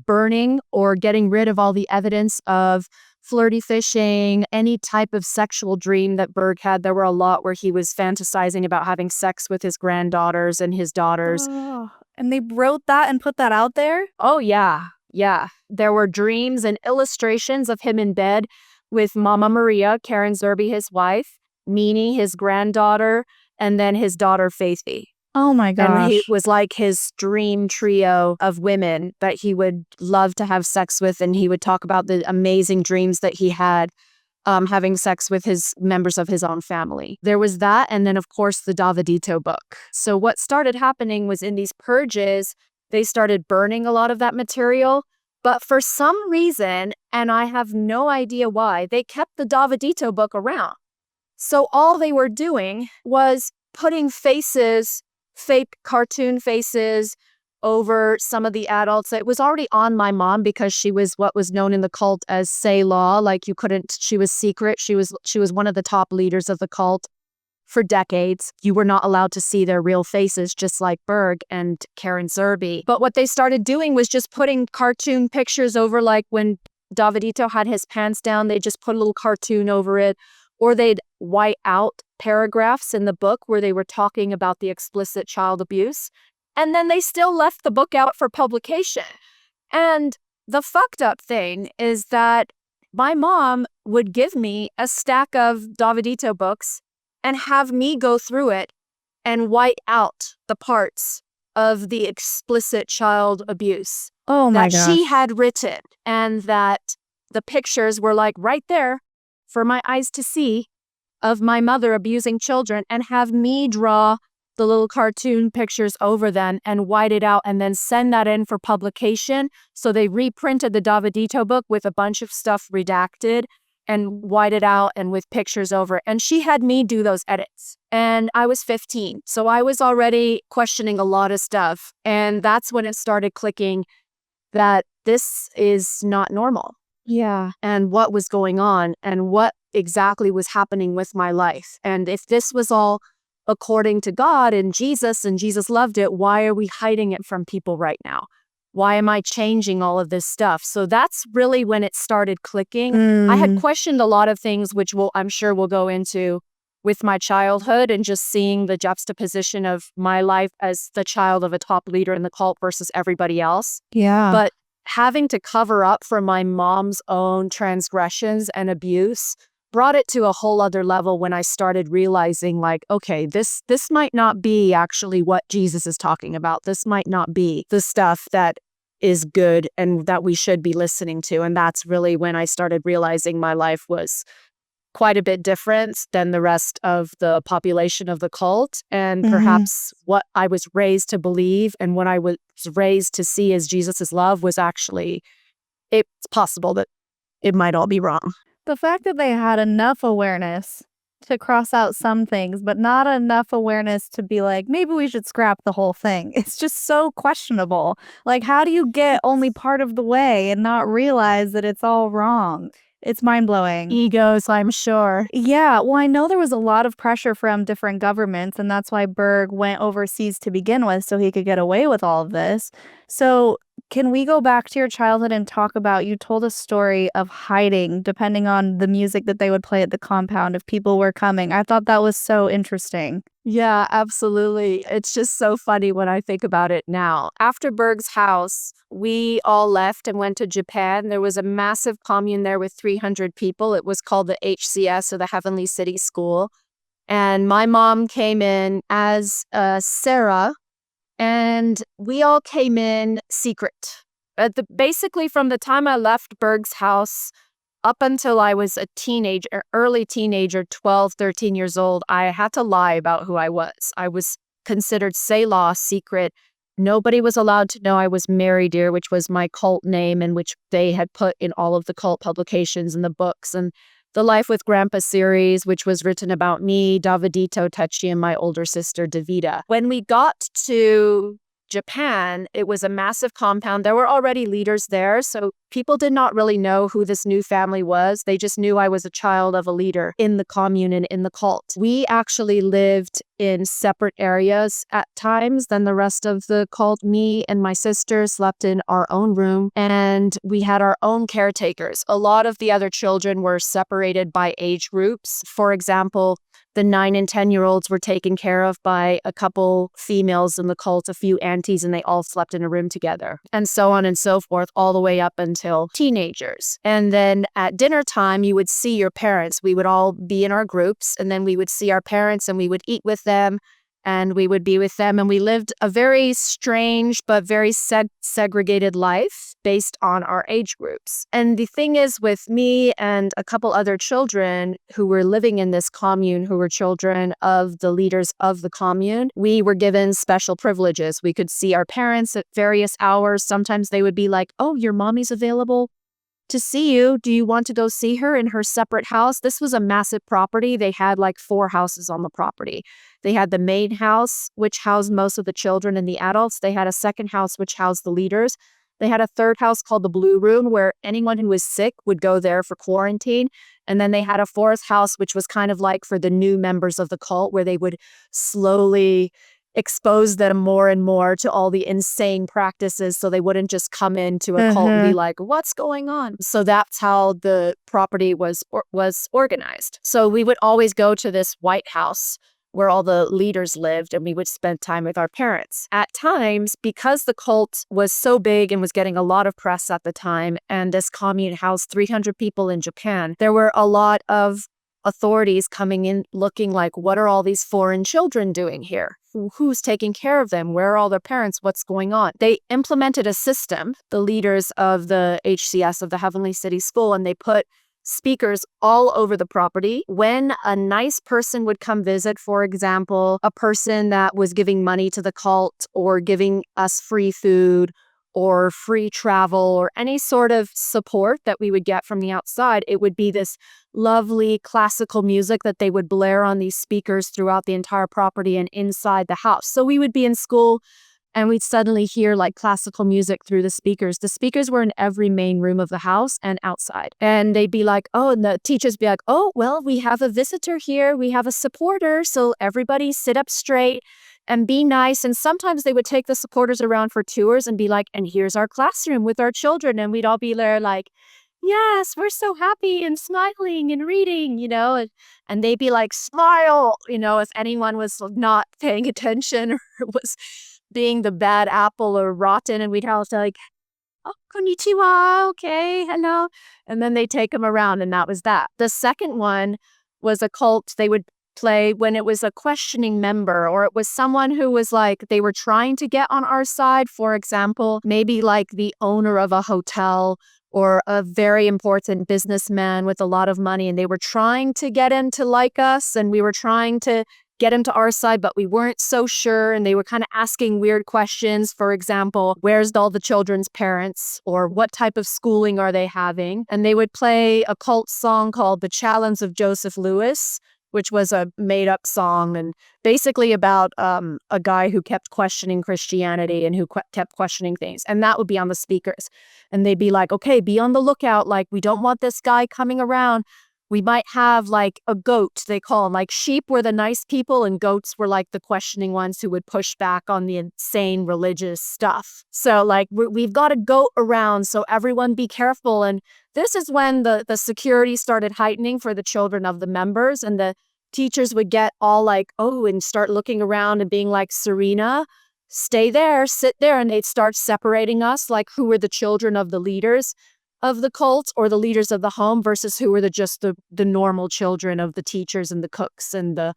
burning or getting rid of all the evidence of flirty fishing, any type of sexual dream that Berg had. There were a lot where he was fantasizing about having sex with his granddaughters and his daughters. Oh, and they wrote that and put that out there? Oh, yeah. Yeah. There were dreams and illustrations of him in bed with Mama Maria, Karen Zerbe, his wife, Meanie, his granddaughter, and then his daughter, Faithy. Oh my gosh. And he was like his dream trio of women that he would love to have sex with. And he would talk about the amazing dreams that he had having sex with his members of his own family. There was that. And then, of course, the Davidito book. So what started happening was in these purges, they started burning a lot of that material. But for some reason, and I have no idea why, they kept the Davidito book around. So all they were doing was putting faces, fake cartoon faces, over some of the adults. It was already on my mom because she was what was known in the cult as say law. Like, she was secret. She was one of the top leaders of the cult for decades. You were not allowed to see their real faces, just like Berg and Karen Zerbe. But what they started doing was just putting cartoon pictures over, like when Davidito had his pants down, they just put a little cartoon over it, or they'd white out paragraphs in the book where they were talking about the explicit child abuse. And then they still left the book out for publication. And the fucked up thing is that my mom would give me a stack of Davidito books and have me go through it and white out the parts of the explicit child abuse that she had written, and that the pictures were like right there for my eyes to see of my mother abusing children, and have me draw the little cartoon pictures over them and white it out and then send that in for publication. So they reprinted the Davidito book with a bunch of stuff redacted and white it out and with pictures over it. And she had me do those edits. And I was 15. So I was already questioning a lot of stuff. And that's when it started clicking that this is not normal. Yeah. And what was going on and what exactly was happening with my life. And if this was all according to God and Jesus loved it, why are we hiding it from people right now? Why am I changing all of this stuff? So that's really when it started clicking. I had questioned a lot of things, which I'm sure we'll go into with my childhood and just seeing the juxtaposition of my life as the child of a top leader in the cult versus everybody else. Yeah. But having to cover up for my mom's own transgressions and abuse brought it to a whole other level when I started realizing, like, okay, this might not be actually what Jesus is talking about. This might not be the stuff that is good and that we should be listening to. And that's really when I started realizing my life was quite a bit different than the rest of the population of the cult. And perhaps what I was raised to believe and what I was raised to see as Jesus's love was actually, it's possible that it might all be wrong. The fact that they had enough awareness to cross out some things, but not enough awareness to be like, maybe we should scrap the whole thing. It's just so questionable. Like, how do you get only part of the way and not realize that it's all wrong? It's mind-blowing. Egos, I'm sure. Yeah, well, I know there was a lot of pressure from different governments, and that's why Berg went overseas to begin with, so he could get away with all of this. So can we go back to your childhood and talk about, you told a story of hiding depending on the music that they would play at the compound if people were coming. I thought that was so interesting. Yeah, absolutely. It's just so funny when I think about it now. After Berg's house, we all left and went to Japan. There was a massive commune there with 300 people. It was called the HCS, or the Heavenly City School. And my mom came in as Sarah, and we all came in secret. Basically, from the time I left Berg's house up until I was a teenager, early teenager, 12, 13 years old, I had to lie about who I was. I was considered Selah, secret. Nobody was allowed to know I was Mary Dear, which was my cult name and which they had put in all of the cult publications and the books. And the Life with Grandpa series, which was written about me, Davidito, Touchy, and my older sister, Davida. When we got to Japan, it was a massive compound. There were already leaders there, so people did not really know who this new family was. They just knew I was a child of a leader in the commune and in the cult. We actually lived in separate areas at times than the rest of the cult. Me and my sister slept in our own room, and we had our own caretakers. A lot of the other children were separated by age groups. For example, the 9 and 10-year-olds were taken care of by a couple females in the cult, a few aunties, and they all slept in a room together, and so on and so forth, all the way up until teenagers. And then at dinner time, you would see your parents. We would all be in our groups, and then we would see our parents, and we would eat with them, and we would be with them. And we lived a very strange but very segregated life based on our age groups. And the thing is, with me and a couple other children who were living in this commune, who were children of the leaders of the commune, we were given special privileges. We could see our parents at various hours. Sometimes they would be like, oh, your mommy's available to see you. Do you want to go see her in her separate house? This was a massive property. They had like 4 houses on the property. They had the main house, which housed most of the children and the adults. They had a second house, which housed the leaders. They had a third house called the Blue Room, where anyone who was sick would go there for quarantine. And then they had a fourth house, which was kind of like for the new members of the cult, where they would slowly expose them more and more to all the insane practices, so they wouldn't just come into a cult and be like, what's going on? So that's how the property was organized. So we would always go to this White House where all the leaders lived, and we would spend time with our parents. At times, because the cult was so big and was getting a lot of press at the time, and this commune housed 300 people in Japan, there were a lot of authorities coming in looking like, what are all these foreign children doing here? Who's taking care of them? Where are all their parents? What's going on? They implemented a system, the leaders of the HCS, of the Heavenly City School, and they put speakers all over the property. When a nice person would come visit, for example, a person that was giving money to the cult or giving us free food or free travel or any sort of support that we would get from the outside, it would be this lovely classical music that they would blare on these speakers throughout the entire property and inside the house. So we would be in school and we'd suddenly hear like classical music through the speakers. The speakers were in every main room of the house and outside. And they'd be like, oh, and the teachers be like, oh, well, we have a visitor here. We have a supporter. So everybody sit up straight and be nice. And sometimes they would take the supporters around for tours and be like, and here's our classroom with our children. And we'd all be there like, yes, we're so happy and smiling and reading, and they'd be like, smile, if anyone was not paying attention or was being the bad apple or rotten, and we'd all say like, oh, konnichiwa, okay, hello. And then they take them around, and that was that. The second one was a cult they would play when it was a questioning member, or it was someone who was like, they were trying to get on our side. For example, maybe like the owner of a hotel or a very important businessman with a lot of money, and they were trying to get him to like us, and we were trying to get him to our side, but we weren't so sure. And they were kind of asking weird questions. For example, where's all the children's parents? Or what type of schooling are they having? And they would play a cult song called The Challenge of Joseph Lewis, which was a made-up song and basically about a guy who kept questioning Christianity and who kept questioning things. And that would be on the speakers. And they'd be like, okay, be on the lookout. Like, we don't want this guy coming around. We might have like a goat, they call them. Like, sheep were the nice people and goats were like the questioning ones who would push back on the insane religious stuff. So like, we've got a goat around, so everyone be careful. And this is when the security started heightening for the children of the members, and the teachers would get all like, oh, and start looking around and being like, Serena, stay there, sit there. And they'd start separating us, like who were the children of the leaders of the cult or the leaders of the home versus who were just the normal children of the teachers and the cooks and the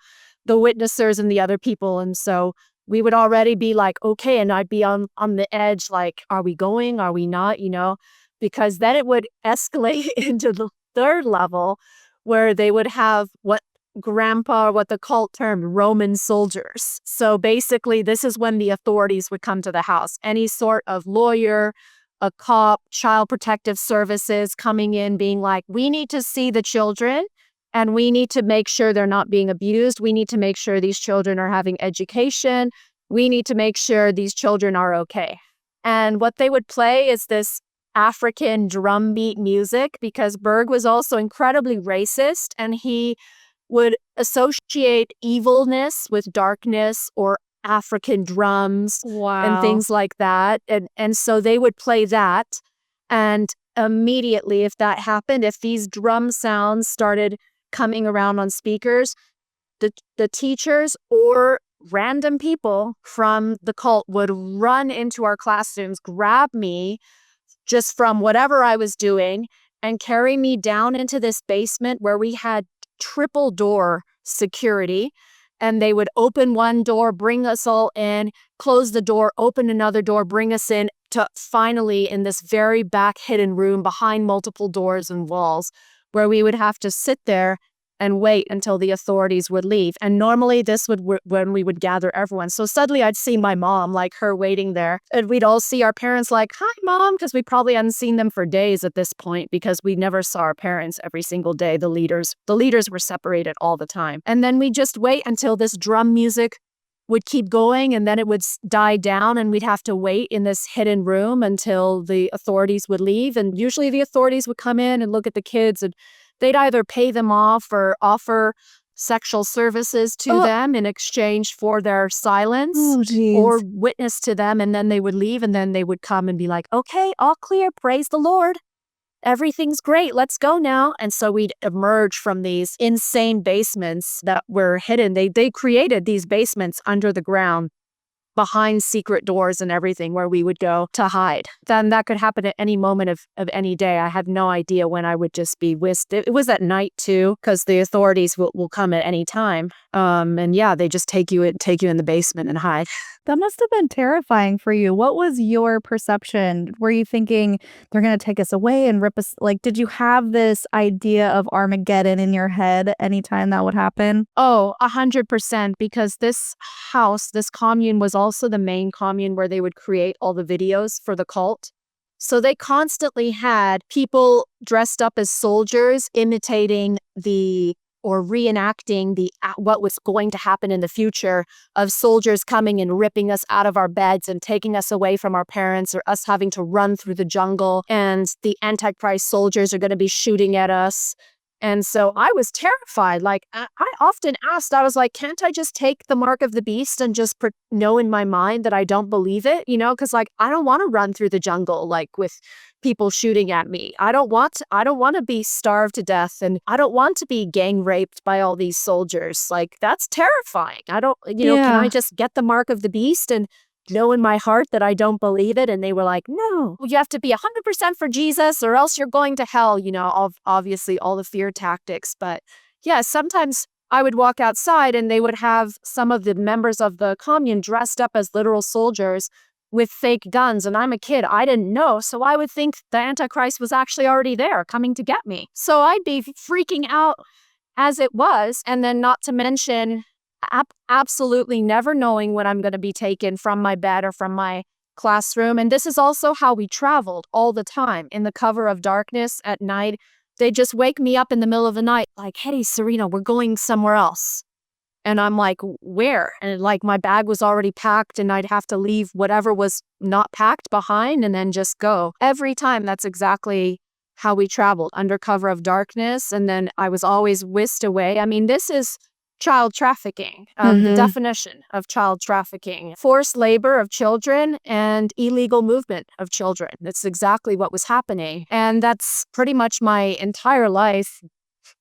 witnessers and the other people. And so we would already be like, okay, and I'd be on the edge, like, are we going? Are we not? Because then it would escalate into the third level where they would have what the cult termed Roman soldiers. So basically, this is when the authorities would come to the house. Any sort of lawyer, a cop, child protective services coming in being like, we need to see the children and we need to make sure they're not being abused. We need to make sure these children are having education. We need to make sure these children are okay. And what they would play is this African drumbeat music, because Berg was also incredibly racist and he would associate evilness with darkness or African drums and things like that. And so they would play that. And immediately, if that happened, if these drum sounds started coming around on speakers, the teachers or random people from the cult would run into our classrooms, grab me just from whatever I was doing, and carry me down into this basement where we had triple door security. And they would open one door, bring us all in, close the door, open another door, bring us in to finally in this very back hidden room behind multiple doors and walls where we would have to sit there and wait until the authorities would leave. And normally this would when we would gather everyone. So suddenly I'd see my mom, like her waiting there. And we'd all see our parents like, hi, Mom, because we probably hadn't seen them for days at this point because we never saw our parents every single day. The leaders were separated all the time. And then we'd just wait until this drum music would keep going and then it would die down and we'd have to wait in this hidden room until the authorities would leave. And usually the authorities would come in and look at the kids and they'd either pay them off or offer sexual services to them in exchange for their silence or witness to them. And then they would leave and then they would come and be like, okay, all clear. Praise the Lord. Everything's great. Let's go now. And so we'd emerge from these insane basements that were hidden. They created these basements under the ground behind secret doors and everything where we would go to hide. Then that could happen at any moment of any day. I had no idea when I would just be whisked. It was at night too, because the authorities will come at any time. And yeah, they just take you in the basement and hide. That must have been terrifying for you. What was your perception? Were you thinking they're going to take us away and rip us? Like, did you have this idea of Armageddon in your head anytime that would happen? Oh, 100%, because this house, this commune was also the main commune where they would create all the videos for the cult. So they constantly had people dressed up as soldiers imitating or reenacting what was going to happen in the future of soldiers coming and ripping us out of our beds and taking us away from our parents or us having to run through the jungle. And the Antichrist soldiers are going to be shooting at us. And so I was terrified. Like, I often asked, I was like, can't I just take the mark of the beast and just know in my mind that I don't believe it? You know, because like, I don't want to run through the jungle, like with people shooting at me. I don't want to be starved to death. And I don't want to be gang raped by all these soldiers. Like, that's terrifying. I don't, can I just get the mark of the beast and know in my heart that I don't believe it? And they were like, no, you have to be 100% for Jesus or else you're going to hell, obviously all the fear tactics. But yeah, sometimes I would walk outside and they would have some of the members of the Commune dressed up as literal soldiers with fake guns. And I'm a kid, I didn't know. So I would think the Antichrist was actually already there coming to get me. So I'd be freaking out as it was. And then not to mention absolutely never knowing when I'm going to be taken from my bed or from my classroom. And this is also how we traveled all the time in the cover of darkness at night. They just wake me up in the middle of the night like, hey, Serena, we're going somewhere else. And I'm like, where? And like my bag was already packed and I'd have to leave whatever was not packed behind and then just go. Every time, that's exactly how we traveled, under cover of darkness. And then I was always whisked away. I mean, this is child trafficking, the definition of child trafficking, forced labor of children and illegal movement of children. That's exactly what was happening. And that's pretty much my entire life,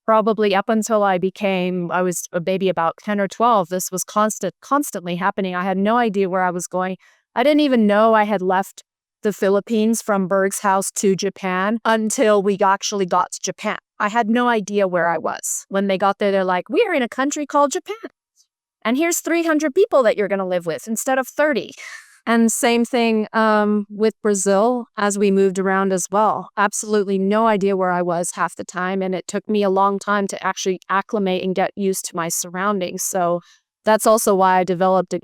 probably up until I was a baby about 10 or 12. This was constantly happening. I had no idea where I was going. I didn't even know I had left the Philippines from Berg's house to Japan until we actually got to Japan. I had no idea where I was. When they got there, they're like, we're in a country called Japan. And here's 300 people that you're going to live with instead of 30. And same thing with Brazil as we moved around as well. Absolutely no idea where I was half the time. And it took me a long time to actually acclimate and get used to my surroundings. So that's also why I developed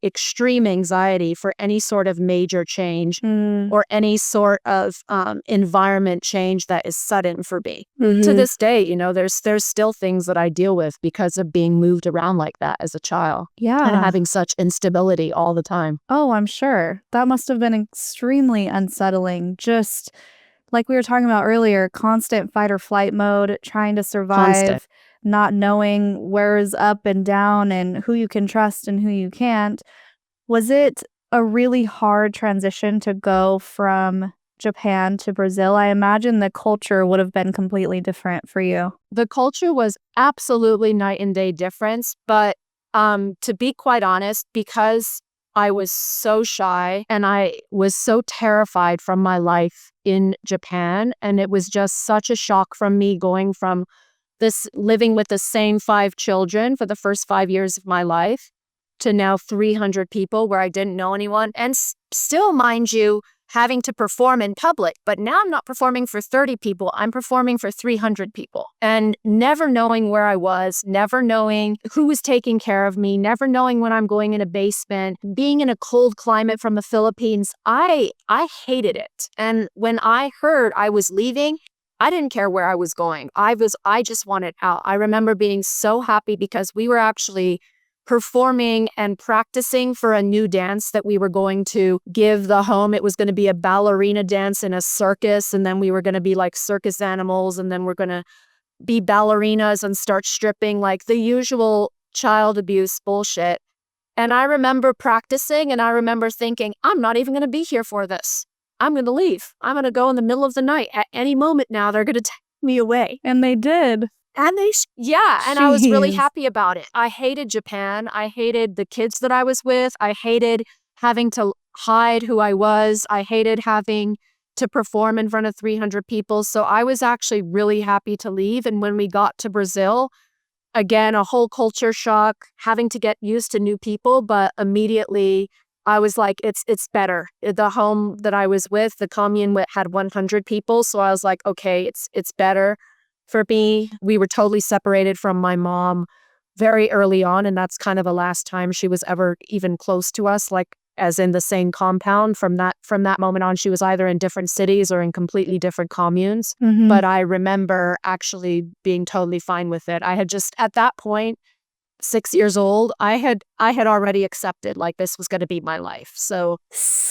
extreme anxiety for any sort of major change or any sort of environment change that is sudden for me. To this day, there's still things that I deal with because of being moved around like that as a child. Yeah. And having such instability all the time. Oh, I'm sure. That must have been extremely unsettling. Just like we were talking about earlier, constant fight or flight mode, trying to survive, not knowing where is up and down and who you can trust and who you can't. Was it a really hard transition to go from Japan to Brazil? I imagine the culture would have been completely different for you. The culture was absolutely night and day difference. But to be quite honest, because I was so shy and I was so terrified from my life in Japan, and it was just such a shock from me going from this living with the same 5 children for the first 5 years of my life to now 300 people where I didn't know anyone. And still, mind you, having to perform in public. But now I'm not performing for 30 people. I'm performing for 300 people. And never knowing where I was, never knowing who was taking care of me, never knowing when I'm going in a basement, being in a cold climate from the Philippines, I hated it. And when I heard I was leaving, I didn't care where I was going. I just wanted out. I remember being so happy because we were actually performing and practicing for a new dance that we were going to give the home. It was going to be a ballerina dance in a circus, and then we were going to be like circus animals, and then we're going to be ballerinas and start stripping, like the usual child abuse bullshit. And I remember practicing, and I remember thinking, I'm not even going to be here for this. I'm going to leave. I'm going to go in the middle of the night. At any moment now, they're going to take me away. And they did. And I was really happy about it. I hated Japan. I hated the kids that I was with. I hated having to hide who I was. I hated having to perform in front of 300 people. So I was actually really happy to leave. And when we got to Brazil, again, a whole culture shock, having to get used to new people, but immediately I was like, it's better. The home that I was with, the commune had 100 people. So I was like, okay, it's better for me. We were totally separated from my mom very early on. And that's kind of the last time she was ever even close to us, like as in the same compound. From that moment on, she was either in different cities or in completely different communes. But I remember actually being totally fine with it. I had just, at that point, 6 years old, I had already accepted like this was going to be my life. So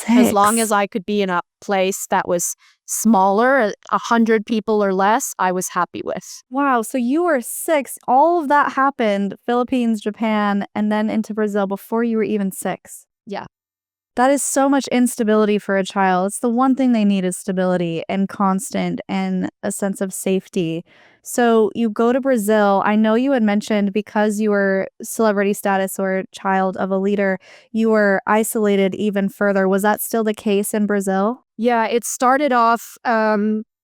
as long as I could be in a place that was smaller, 100 people or less, I was happy with. Wow, so you were 6. All of that happened, Philippines, Japan, and then into Brazil before you were even 6. Yeah. That is so much instability for a child. It's the one thing they need is stability and constant and a sense of safety. So you go to Brazil. I know you had mentioned because you were celebrity status or child of a leader, you were isolated even further. Was that still the case in Brazil? Yeah, it started off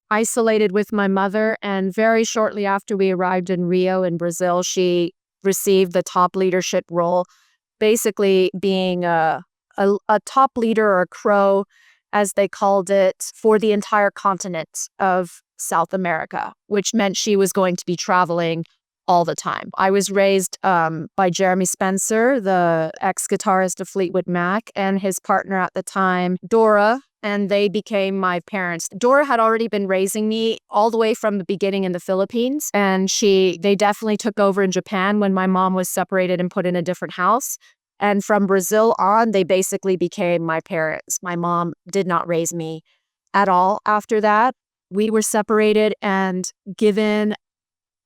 isolated with my mother, and very shortly after we arrived in Rio in Brazil, she received the top leadership role, basically being a top leader or a crow, as they called it, for the entire continent of South America, which meant she was going to be traveling all the time. I was raised by Jeremy Spencer, the ex-guitarist of Fleetwood Mac, and his partner at the time, Dora, and they became my parents. Dora had already been raising me all the way from the beginning in the Philippines, and they definitely took over in Japan when my mom was separated and put in a different house. And from Brazil on, they basically became my parents. My mom did not raise me at all after that. We were separated and given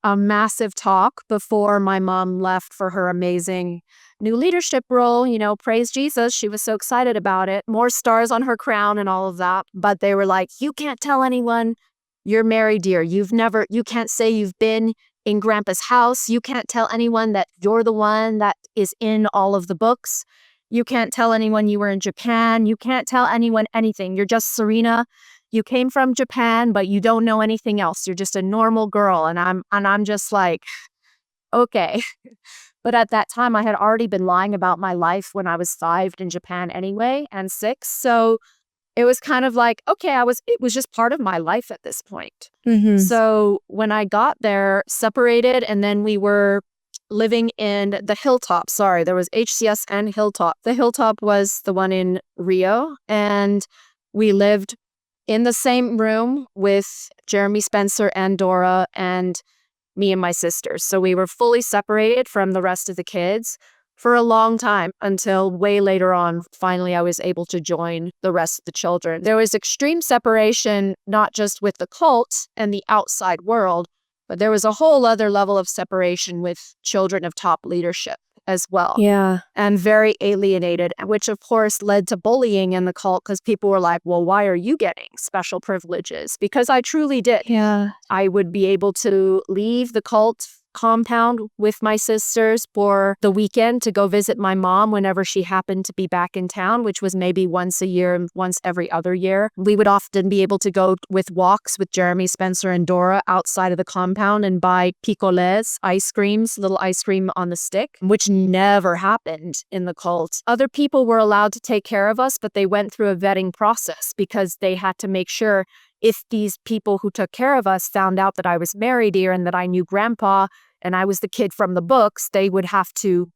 a massive talk before my mom left for her amazing new leadership role. You know, praise Jesus. She was so excited about it. More stars on her crown and all of that. But they were like, you can't tell anyone you're married, dear. You can't say you've been in Grandpa's house. You can't tell anyone that you're the one that is in all of the books. You can't tell anyone you were in Japan. You can't tell anyone anything. You're just Serena. You came from Japan, but you don't know anything else. You're just a normal girl. And I'm just like, okay. But at that time, I had already been lying about my life when I was 5 in Japan anyway, and 6. So it was kind of like, okay, it was just part of my life at this point. Mm-hmm. So when I got there, separated, and then we were living in the Hilltop. Sorry, there was HCS and Hilltop. The Hilltop was the one in Rio, and we lived in the same room with Jeremy Spencer and Dora and me and my sisters. So we were fully separated from the rest of the kids for a long time until way later on, finally, I was able to join the rest of the children. There was extreme separation, not just with the cult and the outside world, but there was a whole other level of separation with children of top leadership as well. Yeah. And very alienated, which of course led to bullying in the cult because people were like, well, why are you getting special privileges? Because I truly did. Yeah. I would be able to leave the cult compound with my sisters for the weekend to go visit my mom whenever she happened to be back in town, which was maybe once a year and once every other year. We would often be able to go with walks with Jeremy, Spencer, and Dora outside of the compound and buy picolés, ice creams, little ice cream on the stick, which never happened in the cult. Other people were allowed to take care of us, but they went through a vetting process because they had to make sure if these people who took care of us found out that I was married here and that I knew Grandpa and I was the kid from the books, they would have to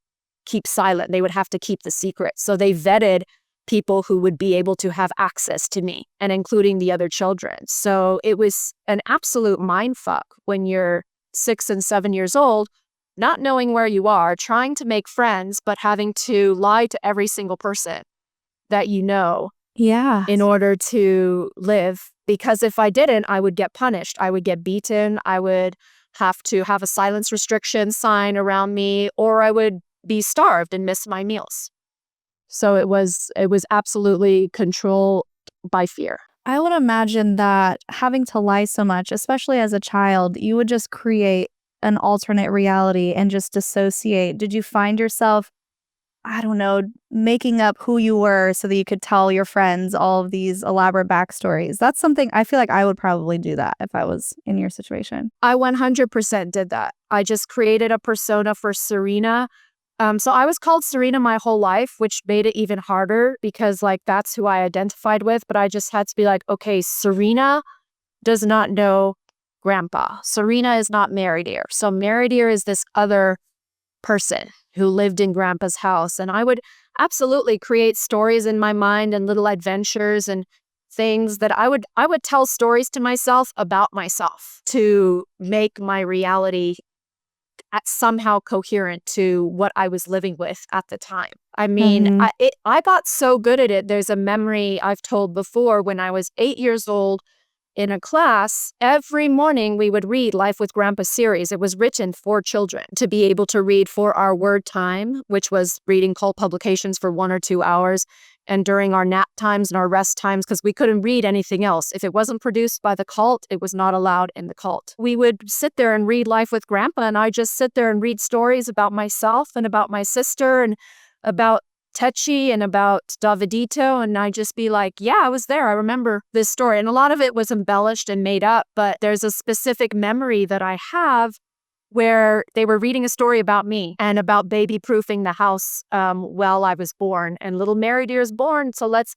keep silent. They would have to keep the secret. So they vetted people who would be able to have access to me, and including the other children. So it was an absolute mindfuck when you're 6 and 7 years old, not knowing where you are, trying to make friends, but having to lie to every single person that you know. Yeah. In order to live. Because if I didn't, I would get punished. I would get beaten. I would have to have a silence restriction sign around me, or I would be starved and miss my meals. So it was absolutely controlled by fear. I would imagine that having to lie so much, especially as a child, you would just create an alternate reality and just dissociate. Did you find yourself, I don't know, making up who you were so that you could tell your friends all of these elaborate backstories? That's something I feel like I would probably do that if I was in your situation. I 100% did that. I just created a persona for Serena. So I was called Serena my whole life, which made it even harder because like that's who I identified with. But I just had to be like, okay, Serena does not know Grandpa. Serena is not married here. So married here is this other person who lived in Grandpa's house. And I would absolutely create stories in my mind and little adventures and things that I would tell stories to myself about myself to make my reality somehow coherent to what I was living with at the time. I mean, I got so good at it. There's a memory I've told before when I was 8 years old in a class. Every morning we would read Life with Grandpa series. It was written for children to be able to read for our word time, which was reading cult publications for 1 or 2 hours. And during our nap times and our rest times, because we couldn't read anything else. If it wasn't produced by the cult, it was not allowed in the cult. We would sit there and read Life with Grandpa, and I just sit there and read stories about myself and about my sister and about Techi and about Davidito, and I just be like, yeah, I was there. I remember this story. And a lot of it was embellished and made up, but there's a specific memory that I have where they were reading a story about me and about baby-proofing the house while I was born. And little Mary Dear is born, so let's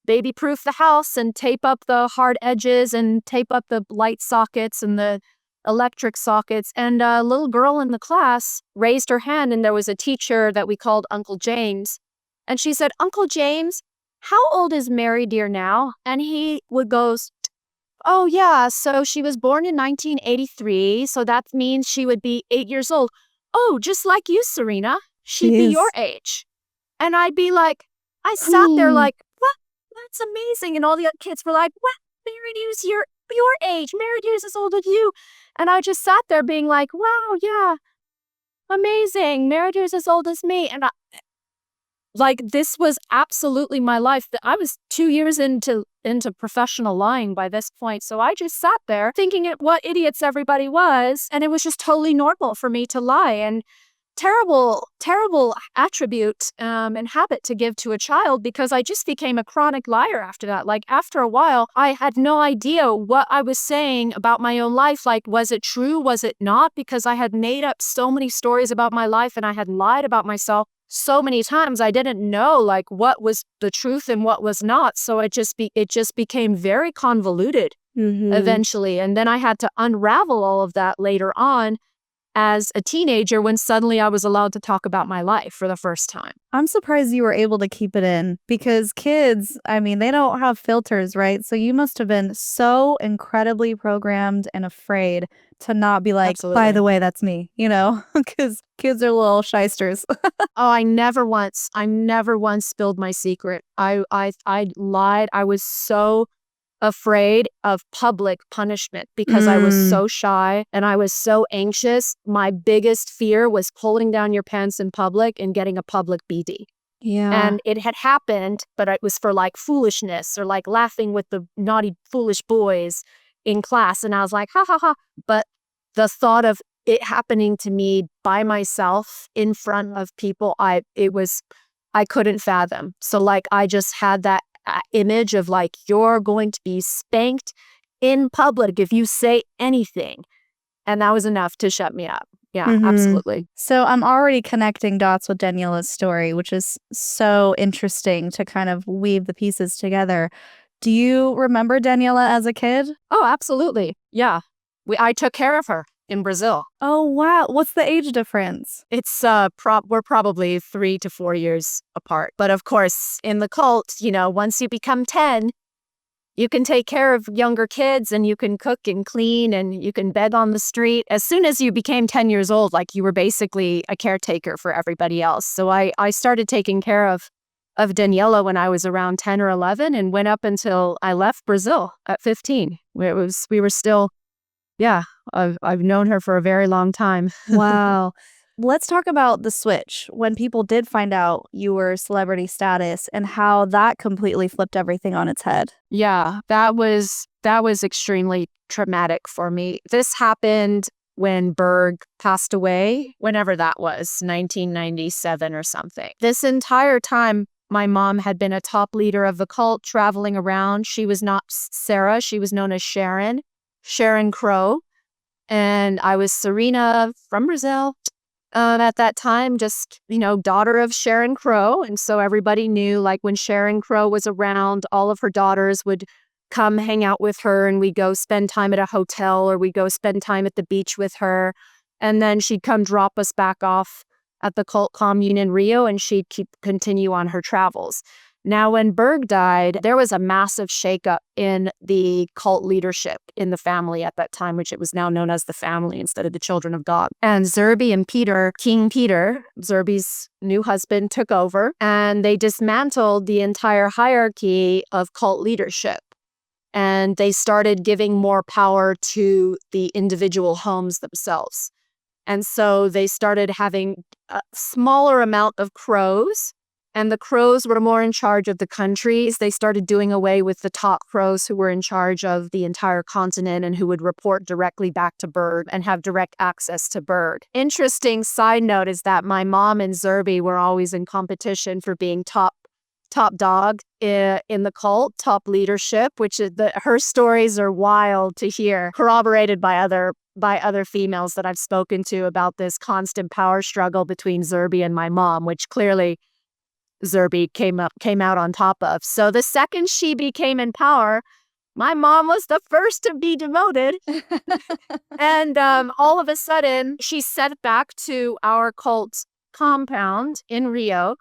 baby-proof the house and tape up the hard edges and tape up the light sockets and the electric sockets. And a little girl in the class raised her hand, and there was a teacher that we called Uncle James. And she said, Uncle James, how old is Mary Dear now? And he goes, oh, yeah, so she was born in 1983, so that means she would be 8 years old. Oh, just like you, Serena. She'd be your age. And I'd be like, I sat there like, what? That's amazing. And all the other kids were like, what? Mary Dear's your age. Mary Dear's as old as you. And I just sat there being like, wow, yeah, amazing. Mary Dear's as old as me. And this was absolutely my life. I was 2 years into professional lying by this point. So I just sat there thinking what idiots everybody was. And it was just totally normal for me to lie. And terrible attribute and habit to give to a child, because I just became a chronic liar after that. Like, after a while, I had no idea what I was saying about my own life. Like, was it true? Was it not? Because I had made up so many stories about my life and I had lied about myself so many times. I didn't know like what was the truth and what was not. So it just became very convoluted eventually. And then I had to unravel all of that later on as a teenager, when suddenly I was allowed to talk about my life for the first time. I'm surprised you were able to keep it in, because kids, I mean, they don't have filters, right? So you must have been so incredibly programmed and afraid to not be like, Absolutely. By the way, that's me, because kids are little shysters. I never once spilled my secret. I lied. I was so afraid of public punishment because I was so shy and I was so anxious. My biggest fear was pulling down your pants in public and getting a public BD. Yeah. And it had happened, but it was for like foolishness or like laughing with the naughty, foolish boys in class. And I was like, ha ha ha. But the thought of it happening to me by myself in front of people, I couldn't fathom. So like, I just had that image of like, you're going to be spanked in public if you say anything. And that was enough to shut me up. Yeah, absolutely. So I'm already connecting dots with Daniela's story, which is so interesting to kind of weave the pieces together. Do you remember Daniela as a kid? Oh, absolutely. Yeah. I took care of her in Brazil. Oh, wow. What's the age difference? It's we're probably 3 to 4 years apart. But of course, in the cult, once you become 10, you can take care of younger kids and you can cook and clean and you can beg on the street. As soon as you became 10 years old, like, you were basically a caretaker for everybody else. So I started taking care of Daniela when I was around 10 or 11 and went up until I left Brazil at 15. We were still, yeah, I've known her for a very long time. Wow. Let's talk about the switch when people did find out you were celebrity status and how that completely flipped everything on its head. Yeah, that was extremely traumatic for me. This happened when Berg passed away, whenever that was, 1997 or something. This entire time, my mom had been a top leader of the cult, traveling around. She was not Sarah. She was known as Sharon Crow. And I was Serena from Brazil. At that time, just, daughter of Sharon Crow. And so everybody knew, like, when Sharon Crow was around, all of her daughters would come hang out with her and we'd go spend time at a hotel or we'd go spend time at the beach with her. And then she'd come drop us back off at the cult commune in Rio and she'd continue on her travels. Now, when Berg died, there was a massive shakeup in the cult leadership in the family at that time, which it was now known as the family instead of the Children of God. And Zerby and Peter, King Peter, Zerby's new husband, took over, and they dismantled the entire hierarchy of cult leadership. And they started giving more power to the individual homes themselves. And so they started having a smaller amount of crows, and the crows were more in charge of the countries. They started doing away with the top crows who were in charge of the entire continent and who would report directly back to Berg and have direct access to Berg. Interesting side note is that my mom and Zerby were always in competition for being top dog in the cult, top leadership, which is her stories are wild to hear, corroborated by other females that I've spoken to about this constant power struggle between Zerby and my mom, which clearly Zerby came out on top of. So the second she became in power, my mom was the first to be demoted. And all of a sudden, she sent back to our cult compound in Rio.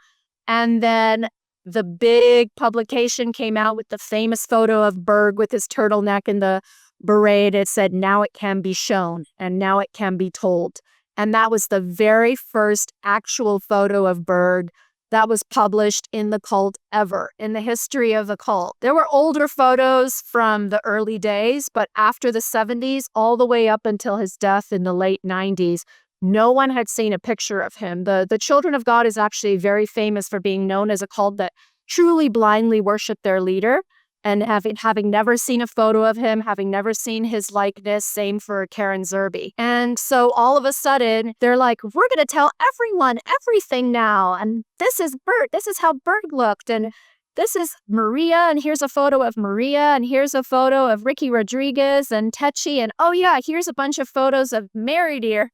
And then the big publication came out with the famous photo of Berg with his turtleneck and the beret. It said, "Now it can be shown, and now it can be told." And that was the very first actual photo of Berg that was published in the cult ever, in the history of the cult. There were older photos from the early days, but after the 70s, all the way up until his death in the late 90s, no one had seen a picture of him. The Children of God is actually very famous for being known as a cult that truly blindly worshiped their leader. And having never seen a photo of him, having never seen his likeness, same for Karen Zerby. And so all of a sudden, they're like, we're going to tell everyone everything now. And this is Berg. This is how Berg looked. And this is Maria. And here's a photo of Maria. And here's a photo of Ricky Rodriguez and Techi. And oh yeah, here's a bunch of photos of Mary Dear,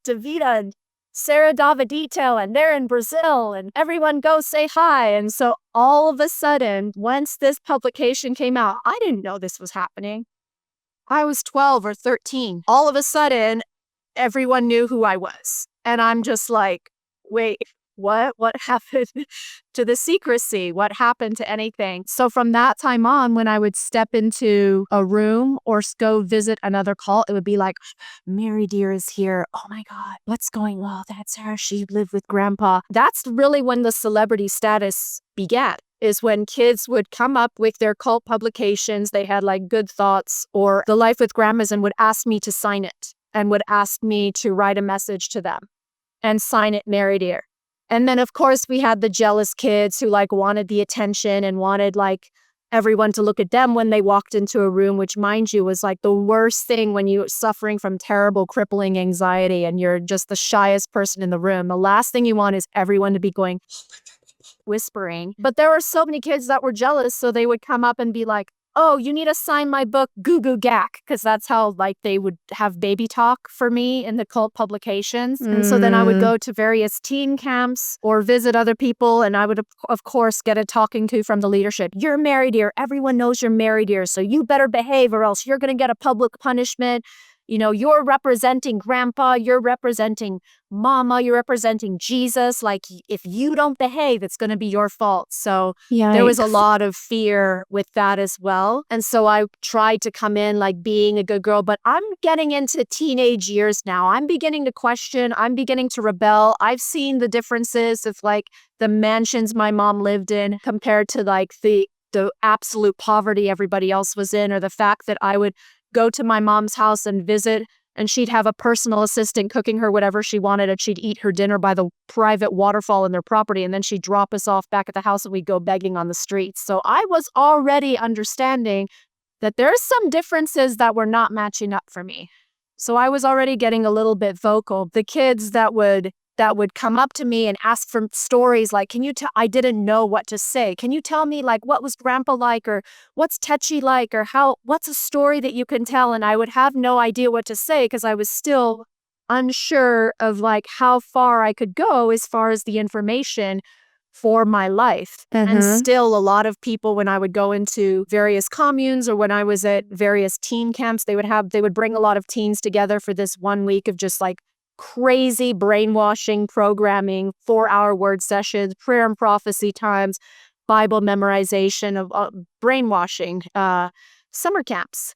Davida, and Sara Davidito, and they're in Brazil, and everyone go say hi. And so all of a sudden, once this publication came out, I didn't know this was happening. I was 12 or 13. All of a sudden, everyone knew who I was. And I'm just like, wait, what? What happened to the secrecy? What happened to anything? So from that time on, when I would step into a room or go visit another cult, it would be like, Mary Dear is here. Oh my God, what's going on? That's her. She lived with grandpa. That's really when the celebrity status began, is when kids would come up with their cult publications. They had like Good Thoughts or The Life with Grandmas and would ask me to sign it and would ask me to write a message to them and sign it Mary Dear. And then, of course, we had the jealous kids who like wanted the attention and wanted like everyone to look at them when they walked into a room, which, mind you, was like the worst thing when you're suffering from terrible, crippling anxiety and you're just the shyest person in the room. The last thing you want is everyone to be going whispering. But there were so many kids that were jealous, so they would come up and be like, oh, you need to sign my book, Goo Goo Gack, because that's how like they would have baby talk for me in the cult publications. And so then I would go to various teen camps or visit other people, and I would, of course, get a talking to from the leadership. You're Mary Dear. Everyone knows you're Mary Dear, so you better behave or else you're going to get a public punishment. You know, you're representing grandpa, you're representing mama, you're representing Jesus. Like, if you don't behave, it's going to be your fault. So there was a lot of fear with that as well. And so I tried to come in like being a good girl, but I'm getting into teenage years now. I'm beginning to question, I'm beginning to rebel. I've seen the differences of like the mansions my mom lived in compared to like the absolute poverty everybody else was in, or the fact that I would go to my mom's house and visit, and she'd have a personal assistant cooking her whatever she wanted, and she'd eat her dinner by the private waterfall in their property, and then she'd drop us off back at the house and we'd go begging on the streets. So I was already understanding that there's some differences that were not matching up for me. So I was already getting a little bit vocal. The kids that would come up to me and ask for stories like, I didn't know what to say. Can you tell me like what was grandpa like, or what's Techi like, or what's a story that you can tell? And I would have no idea what to say because I was still unsure of like how far I could go as far as the information for my life. And still a lot of people, when I would go into various communes or when I was at various teen camps, they would bring a lot of teens together for this 1 week of just like crazy brainwashing programming, 4-hour word sessions, prayer and prophecy times, Bible memorization, of brainwashing, summer camps.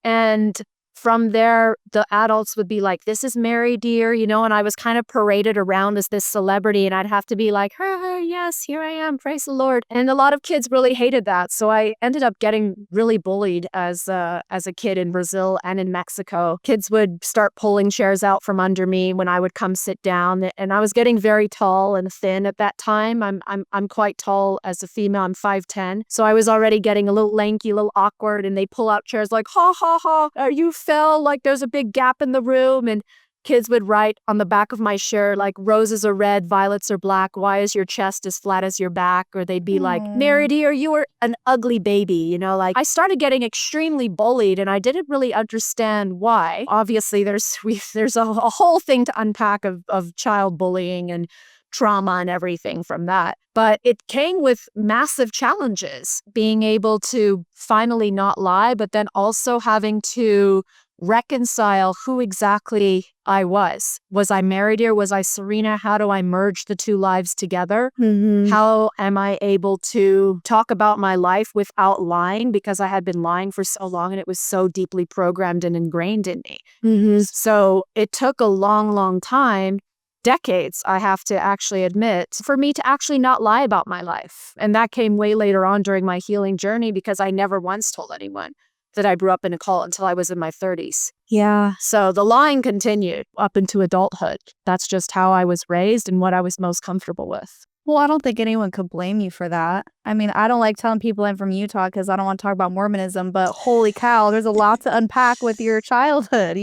And from there, the adults would be like, this is Mary, dear, and I was kind of paraded around as this celebrity, and I'd have to be like, yes, here I am, praise the Lord. And a lot of kids really hated that. So I ended up getting really bullied as a kid in Brazil and in Mexico. Kids would start pulling chairs out from under me when I would come sit down. And I was getting very tall and thin at that time. I'm quite tall as a female. I'm 5'10". So I was already getting a little lanky, a little awkward, and they pull out chairs like, ha, ha, ha, you fell, like there's a big gap in the room. And kids would write on the back of my shirt, like, roses are red, violets are black, why is your chest as flat as your back? Or they'd be like, Mary, dear, you were an ugly baby, like I started getting extremely bullied, and I didn't really understand why. Obviously, there's a whole thing to unpack of child bullying and trauma and everything from that. But it came with massive challenges, being able to finally not lie, but then also having to reconcile who exactly I was. Was I married here? Was I Serena? How do I merge the two lives together? Mm-hmm. How am I able to talk about my life without lying? Because I had been lying for so long, and it was so deeply programmed and ingrained in me. Mm-hmm. So it took a long, long time, decades, I have to actually admit, for me to actually not lie about my life. And that came way later on during my healing journey, because I never once told anyone that I grew up in a cult until I was in my 30s. Yeah. So the lying continued up into adulthood. That's just how I was raised and what I was most comfortable with. Well, I don't think anyone could blame you for that. I mean, I don't like telling people I'm from Utah because I don't want to talk about Mormonism, but holy cow, there's a lot to unpack with your childhood,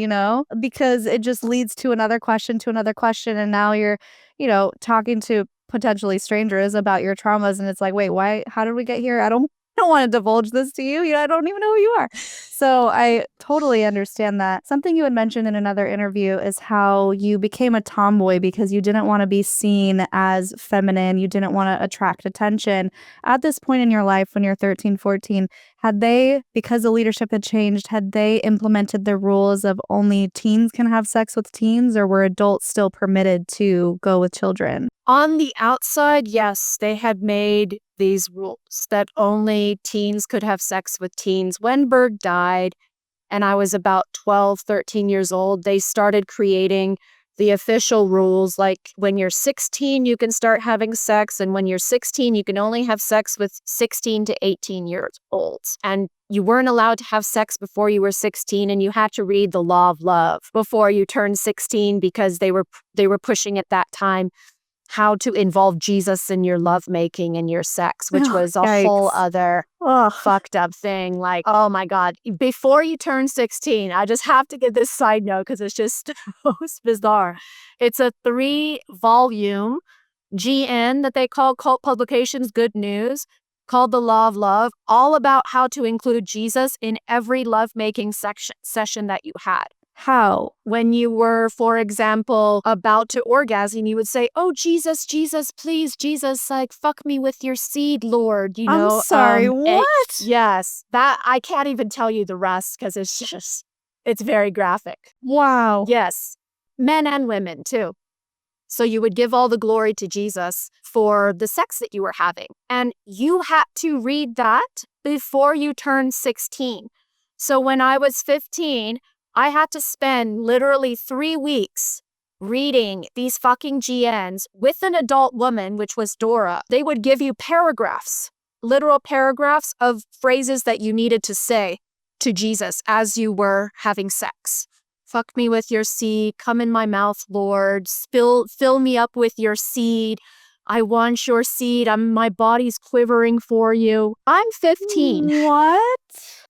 because it just leads to another question, and now you're, talking to potentially strangers about your traumas, and it's like, wait, why? How did we get here? I don't want to divulge this to you. I don't even know who you are. So I totally understand that. Something you had mentioned in another interview is how you became a tomboy because you didn't want to be seen as feminine. You didn't want to attract attention. At this point in your life, when you're 13, 14, because the leadership had changed, had they implemented the rules of only teens can have sex with teens, or were adults still permitted to go with children? On the outside, yes, they had made these rules that only teens could have sex with teens. When Berg died, and I was about 12, 13 years old, they started creating the official rules, like when you're 16, you can start having sex, and when you're 16, you can only have sex with 16 to 18 years old. And you weren't allowed to have sex before you were 16, and you had to read the Law of Love before you turned 16, because they were pushing at that time how to involve Jesus in your lovemaking and your sex, which was a whole other fucked up thing. Like, oh my God, before you turn 16, I just have to give this side note because it's just most bizarre. It's a 3-volume GN that they call Cult Publications Good News, called The Law of Love, all about how to include Jesus in every lovemaking session that you had. How? When you were, for example, about to orgasm, you would say, oh, Jesus, Jesus, please, Jesus, like, fuck me with your seed, Lord, I'm sorry, what? Yes, that, I can't even tell you the rest because it's very graphic. Wow. Yes, men and women too. So you would give all the glory to Jesus for the sex that you were having. And you had to read that before you turned 16. So when I was 15, I had to spend literally 3 weeks reading these fucking GNs with an adult woman, which was Dora. They would give you paragraphs, literal paragraphs of phrases that you needed to say to Jesus as you were having sex. Fuck me with your seed, come in my mouth, Lord, fill me up with your seed. I want your seed, my body's quivering for you. I'm 15. What?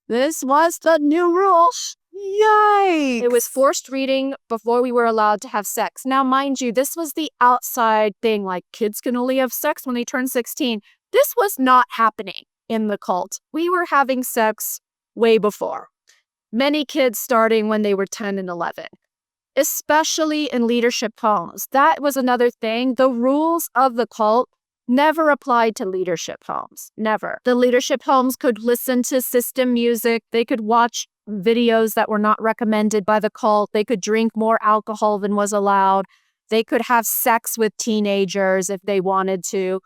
This was the new rule. Yikes. It was forced reading before we were allowed to have sex. Now, mind you, this was the outside thing, like kids can only have sex when they turn 16. This was not happening in the cult. We were having sex way before. Many kids starting when they were 10 and 11, especially in leadership homes. That was another thing. The rules of the cult never applied to leadership homes. Never. The leadership homes could listen to system music. They could watch videos that were not recommended by the cult. They could drink more alcohol than was allowed. They could have sex with teenagers if they wanted to.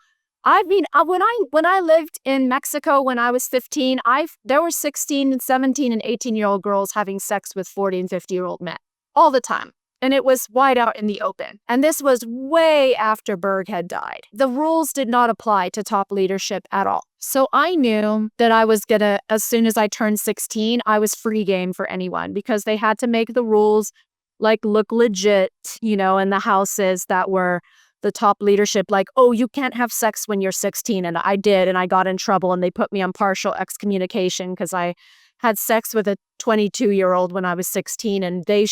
I mean, when I lived in Mexico when I was 15, there were 16 and 17 and 18-year-old girls having sex with 40 and 50-year-old men all the time. And it was wide out in the open. And this was way after Berg had died. The rules did not apply to top leadership at all. So I knew that I was gonna, as soon as I turned 16, I was free game for anyone because they had to make the rules like look legit, in the houses that were the top leadership, like, oh, you can't have sex when you're 16. And I did, and I got in trouble, and they put me on partial excommunication because I had sex with a 22-year-old when I was 16, and they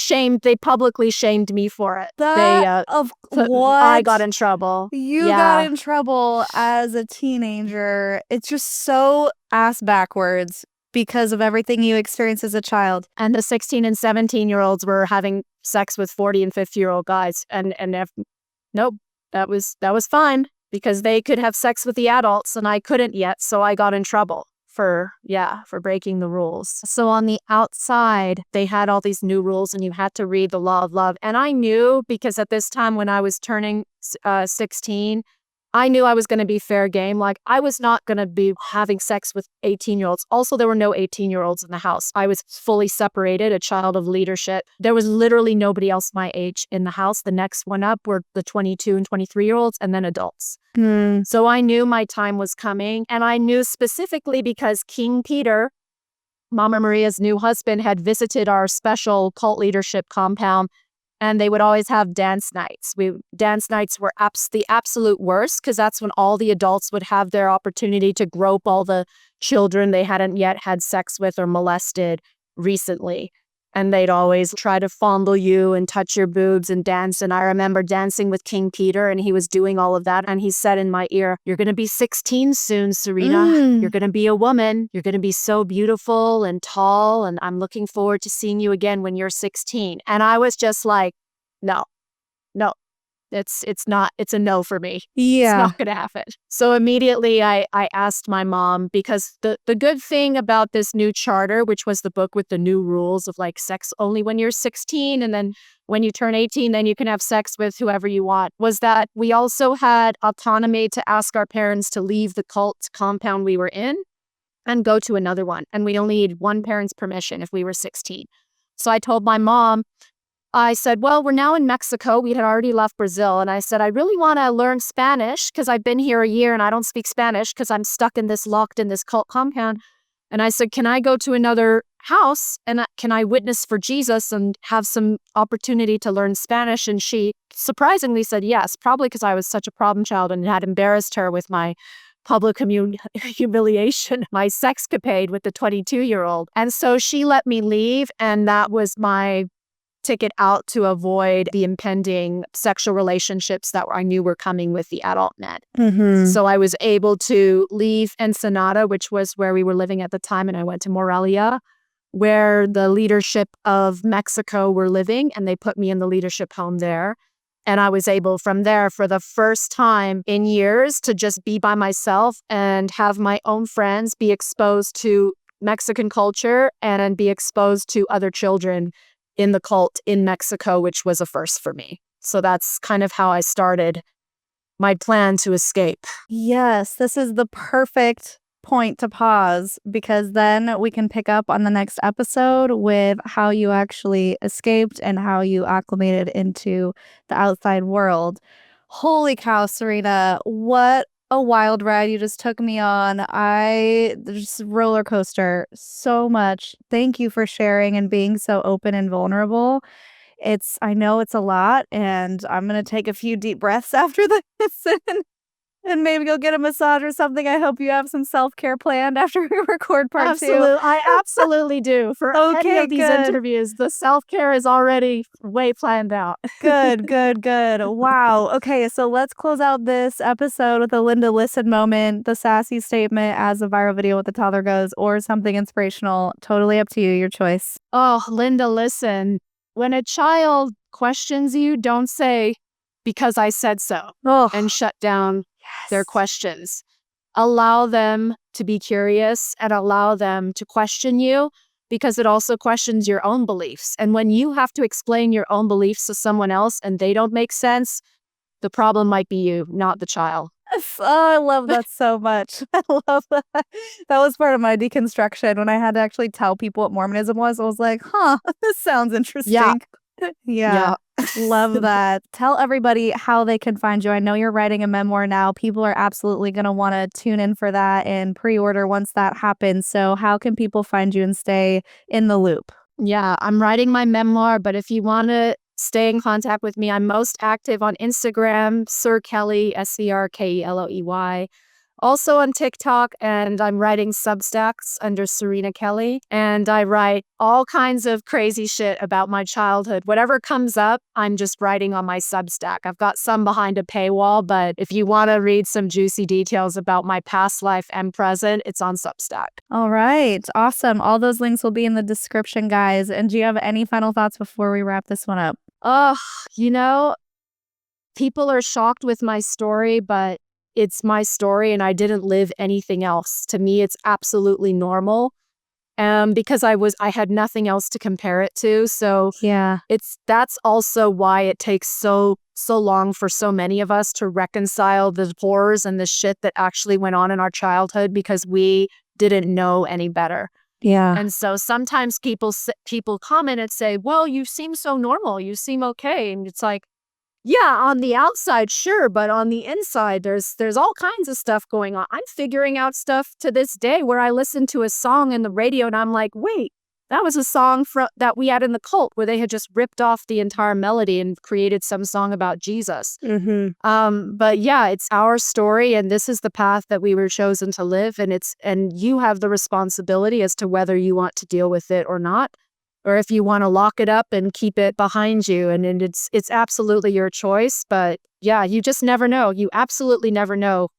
publicly shamed me for it. I got in trouble. You got in trouble as a teenager. It's just so ass backwards because of everything you experienced as a child. And the 16 and 17-year-olds were having sex with 40 and 50-year-old guys. Nope, that was fine because they could have sex with the adults and I couldn't yet. So I got in trouble for breaking the rules. So on the outside, they had all these new rules and you had to read the law of love. And I knew because at this time when I was turning 16, I knew I was going to be fair game. Like I was not going to be having sex with 18-year-olds. Also, there were no 18-year-olds in the house. I was fully separated, a child of leadership. There was literally nobody else my age in the house. The next one up were the 22 and 23-year-olds and then adults. So I knew my time was coming. And I knew specifically because King Peter, Mama Maria's new husband, had visited our special cult leadership compound. And they would always have dance nights. Dance nights were the absolute worst because that's when all the adults would have their opportunity to grope all the children they hadn't yet had sex with or molested recently. And they'd always try to fondle you and touch your boobs and dance. And I remember dancing with King Peter and he was doing all of that. And he said in my ear, "You're going to be 16 soon, Serena. You're going to be a woman. You're going to be so beautiful and tall. And I'm looking forward to seeing you again when you're 16. And I was just like, no. It's a no for me. Yeah. It's not going to happen. So immediately I asked my mom because the good thing about this new charter, which was the book with the new rules of like sex only when you're 16 and then when you turn 18, then you can have sex with whoever you want, was that we also had autonomy to ask our parents to leave the cult compound we were in and go to another one. And we only need one parent's permission if we were 16. So I told my mom, I said, well, we're now in Mexico. We had already left Brazil. And I said, I really want to learn Spanish because I've been here a year and I don't speak Spanish because I'm locked in this cult compound. And I said, can I go to another house and can I witness for Jesus and have some opportunity to learn Spanish? And she surprisingly said yes, probably because I was such a problem child and had embarrassed her with my public humiliation, my sexcapade with the 22-year-old. And so she let me leave. And that was my ticket out to avoid the impending sexual relationships that I knew were coming with the adult men. So I was able to leave Ensenada, which was where we were living at the time, and I went to Morelia, where the leadership of Mexico were living, and they put me in the leadership home there. And I was able from there for the first time in years to just be by myself and have my own friends, be exposed to Mexican culture and be exposed to other children in the cult in Mexico, which was a first for me. So that's kind of how I started my plan to escape. Yes, this is the perfect point to pause because then we can pick up on the next episode with how you actually escaped and how you acclimated into the outside world. Holy cow, Serena, what a wild ride you just took me on. Just roller coaster so much. Thank you for sharing and being so open and vulnerable. I know it's a lot, and I'm going to take a few deep breaths after this and maybe go get a massage or something. I hope you have some self-care planned after we record part 2. I absolutely do. For any of these interviews, the self-care is already way planned out. Good. Wow. Okay, so let's close out this episode with a Linda listen moment, the sassy statement as a viral video with the toddler goes, or something inspirational. Totally up to you, your choice. Oh, Linda, listen. When a child questions you, don't say, because I said so, and shut down their questions. Allow them to be curious and allow them to question you because it also questions your own beliefs. And when you have to explain your own beliefs to someone else and they don't make sense, the problem might be you, not the child. Yes. Oh, I love that so much. I love that. That was part of my deconstruction when I had to actually tell people what Mormonism was. I was like, huh, this sounds Yeah. interesting. Yeah. Yeah. Love that. Tell everybody how they can find you. I know you're writing a memoir now. People are absolutely going to want to tune in for that and pre-order once that happens. So how can people find you and stay in the loop? Yeah, I'm writing my memoir, but if you want to stay in contact with me, I'm most active on Instagram, Sir Kelley, SCRKELOEY. Also on TikTok, and I'm writing Substacks under Serena Kelley. And I write all kinds of crazy shit about my childhood. Whatever comes up, I'm just writing on my Substack. I've got some behind a paywall, but if you want to read some juicy details about my past life and present, it's on Substack. All right. Awesome. All those links will be in the description, guys. And do you have any final thoughts before we wrap this one up? Oh, you know, people are shocked with my story, but it's my story and I didn't live anything else. To me, it's absolutely normal. Because I had nothing else to compare it to. So Yeah. that's also why it takes so long for so many of us to reconcile the horrors and the shit that actually went on in our childhood because we didn't know any better. Yeah. And so sometimes people comment and say, "Well, you seem so normal. You seem okay." And it's like, yeah, on the outside, sure, but on the inside, there's all kinds of stuff going on. I'm figuring out stuff to this day where I listen to a song in the radio and I'm like, wait, that was a song that we had in the cult where they had just ripped off the entire melody and created some song about Jesus. But yeah, it's our story, and this is the path that we were chosen to live, and you have the responsibility as to whether you want to deal with it or not, or if you want to lock it up and keep it behind you. And it's absolutely your choice. But yeah, you just never know. You absolutely never know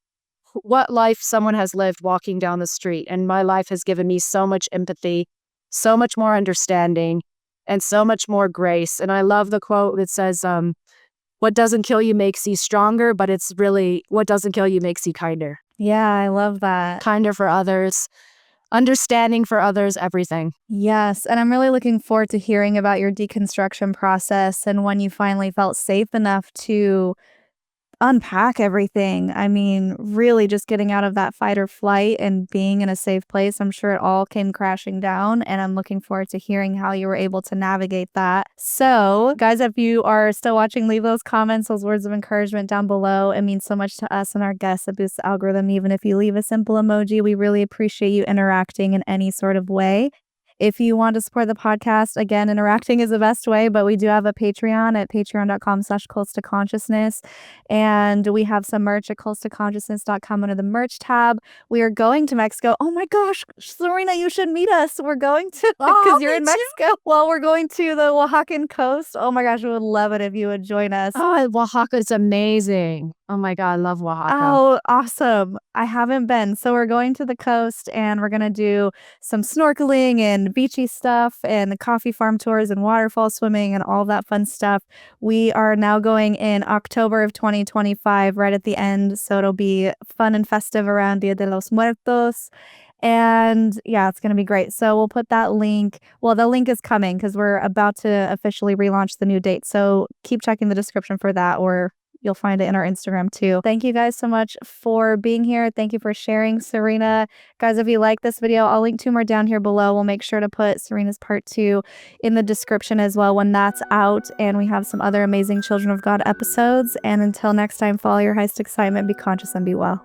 what life someone has lived walking down the street. And my life has given me so much empathy, so much more understanding, and so much more grace. And I love the quote that says, what doesn't kill you makes you stronger, but it's really what doesn't kill you makes you kinder. Yeah, I love that. Kinder for others, understanding for others, everything. Yes, and I'm really looking forward to hearing about your deconstruction process and when you finally felt safe enough to unpack everything. I mean, really just getting out of that fight or flight and being in a safe place. I'm sure it all came crashing down, and I'm looking forward to hearing how you were able to navigate that. So, guys, if you are still watching, leave those comments, those words of encouragement down below. It means so much to us and our guests. It boosts the algorithm. Even if you leave a simple emoji, we really appreciate you interacting in any sort of way. If you want to support the podcast, again, interacting is the best way, but we do have a Patreon at patreon.com/cults2consciousness. And we have some merch at cults2consciousness.com under the merch tab. We are going to Mexico. Oh my gosh, Serena, you should meet us. We're going to, because you're in Mexico. Well, we're going to the Oaxacan coast. Oh my gosh, we would love it if you would join us. Oh, Oaxaca is amazing. Oh my God, I love Oaxaca. Oh, awesome. I haven't been. So we're going to the coast and we're going to do some snorkeling and beachy stuff and coffee farm tours and waterfall swimming and all that fun stuff. We are now going in October of 2025, right at the end. So it'll be fun and festive around Dia de los Muertos. And yeah, it's going to be great. So we'll put that link. Well, the link is coming because we're about to officially relaunch the new date. So keep checking the description for that, or you'll find it in our Instagram too. Thank you guys so much for being here. Thank you for sharing, Serena. Guys, if you like this video, I'll link 2 more down here below. We'll make sure to put Serena's part 2 in the description as well when that's out. And we have some other amazing Children of God episodes. And until next time, follow your highest excitement, be conscious, and be well.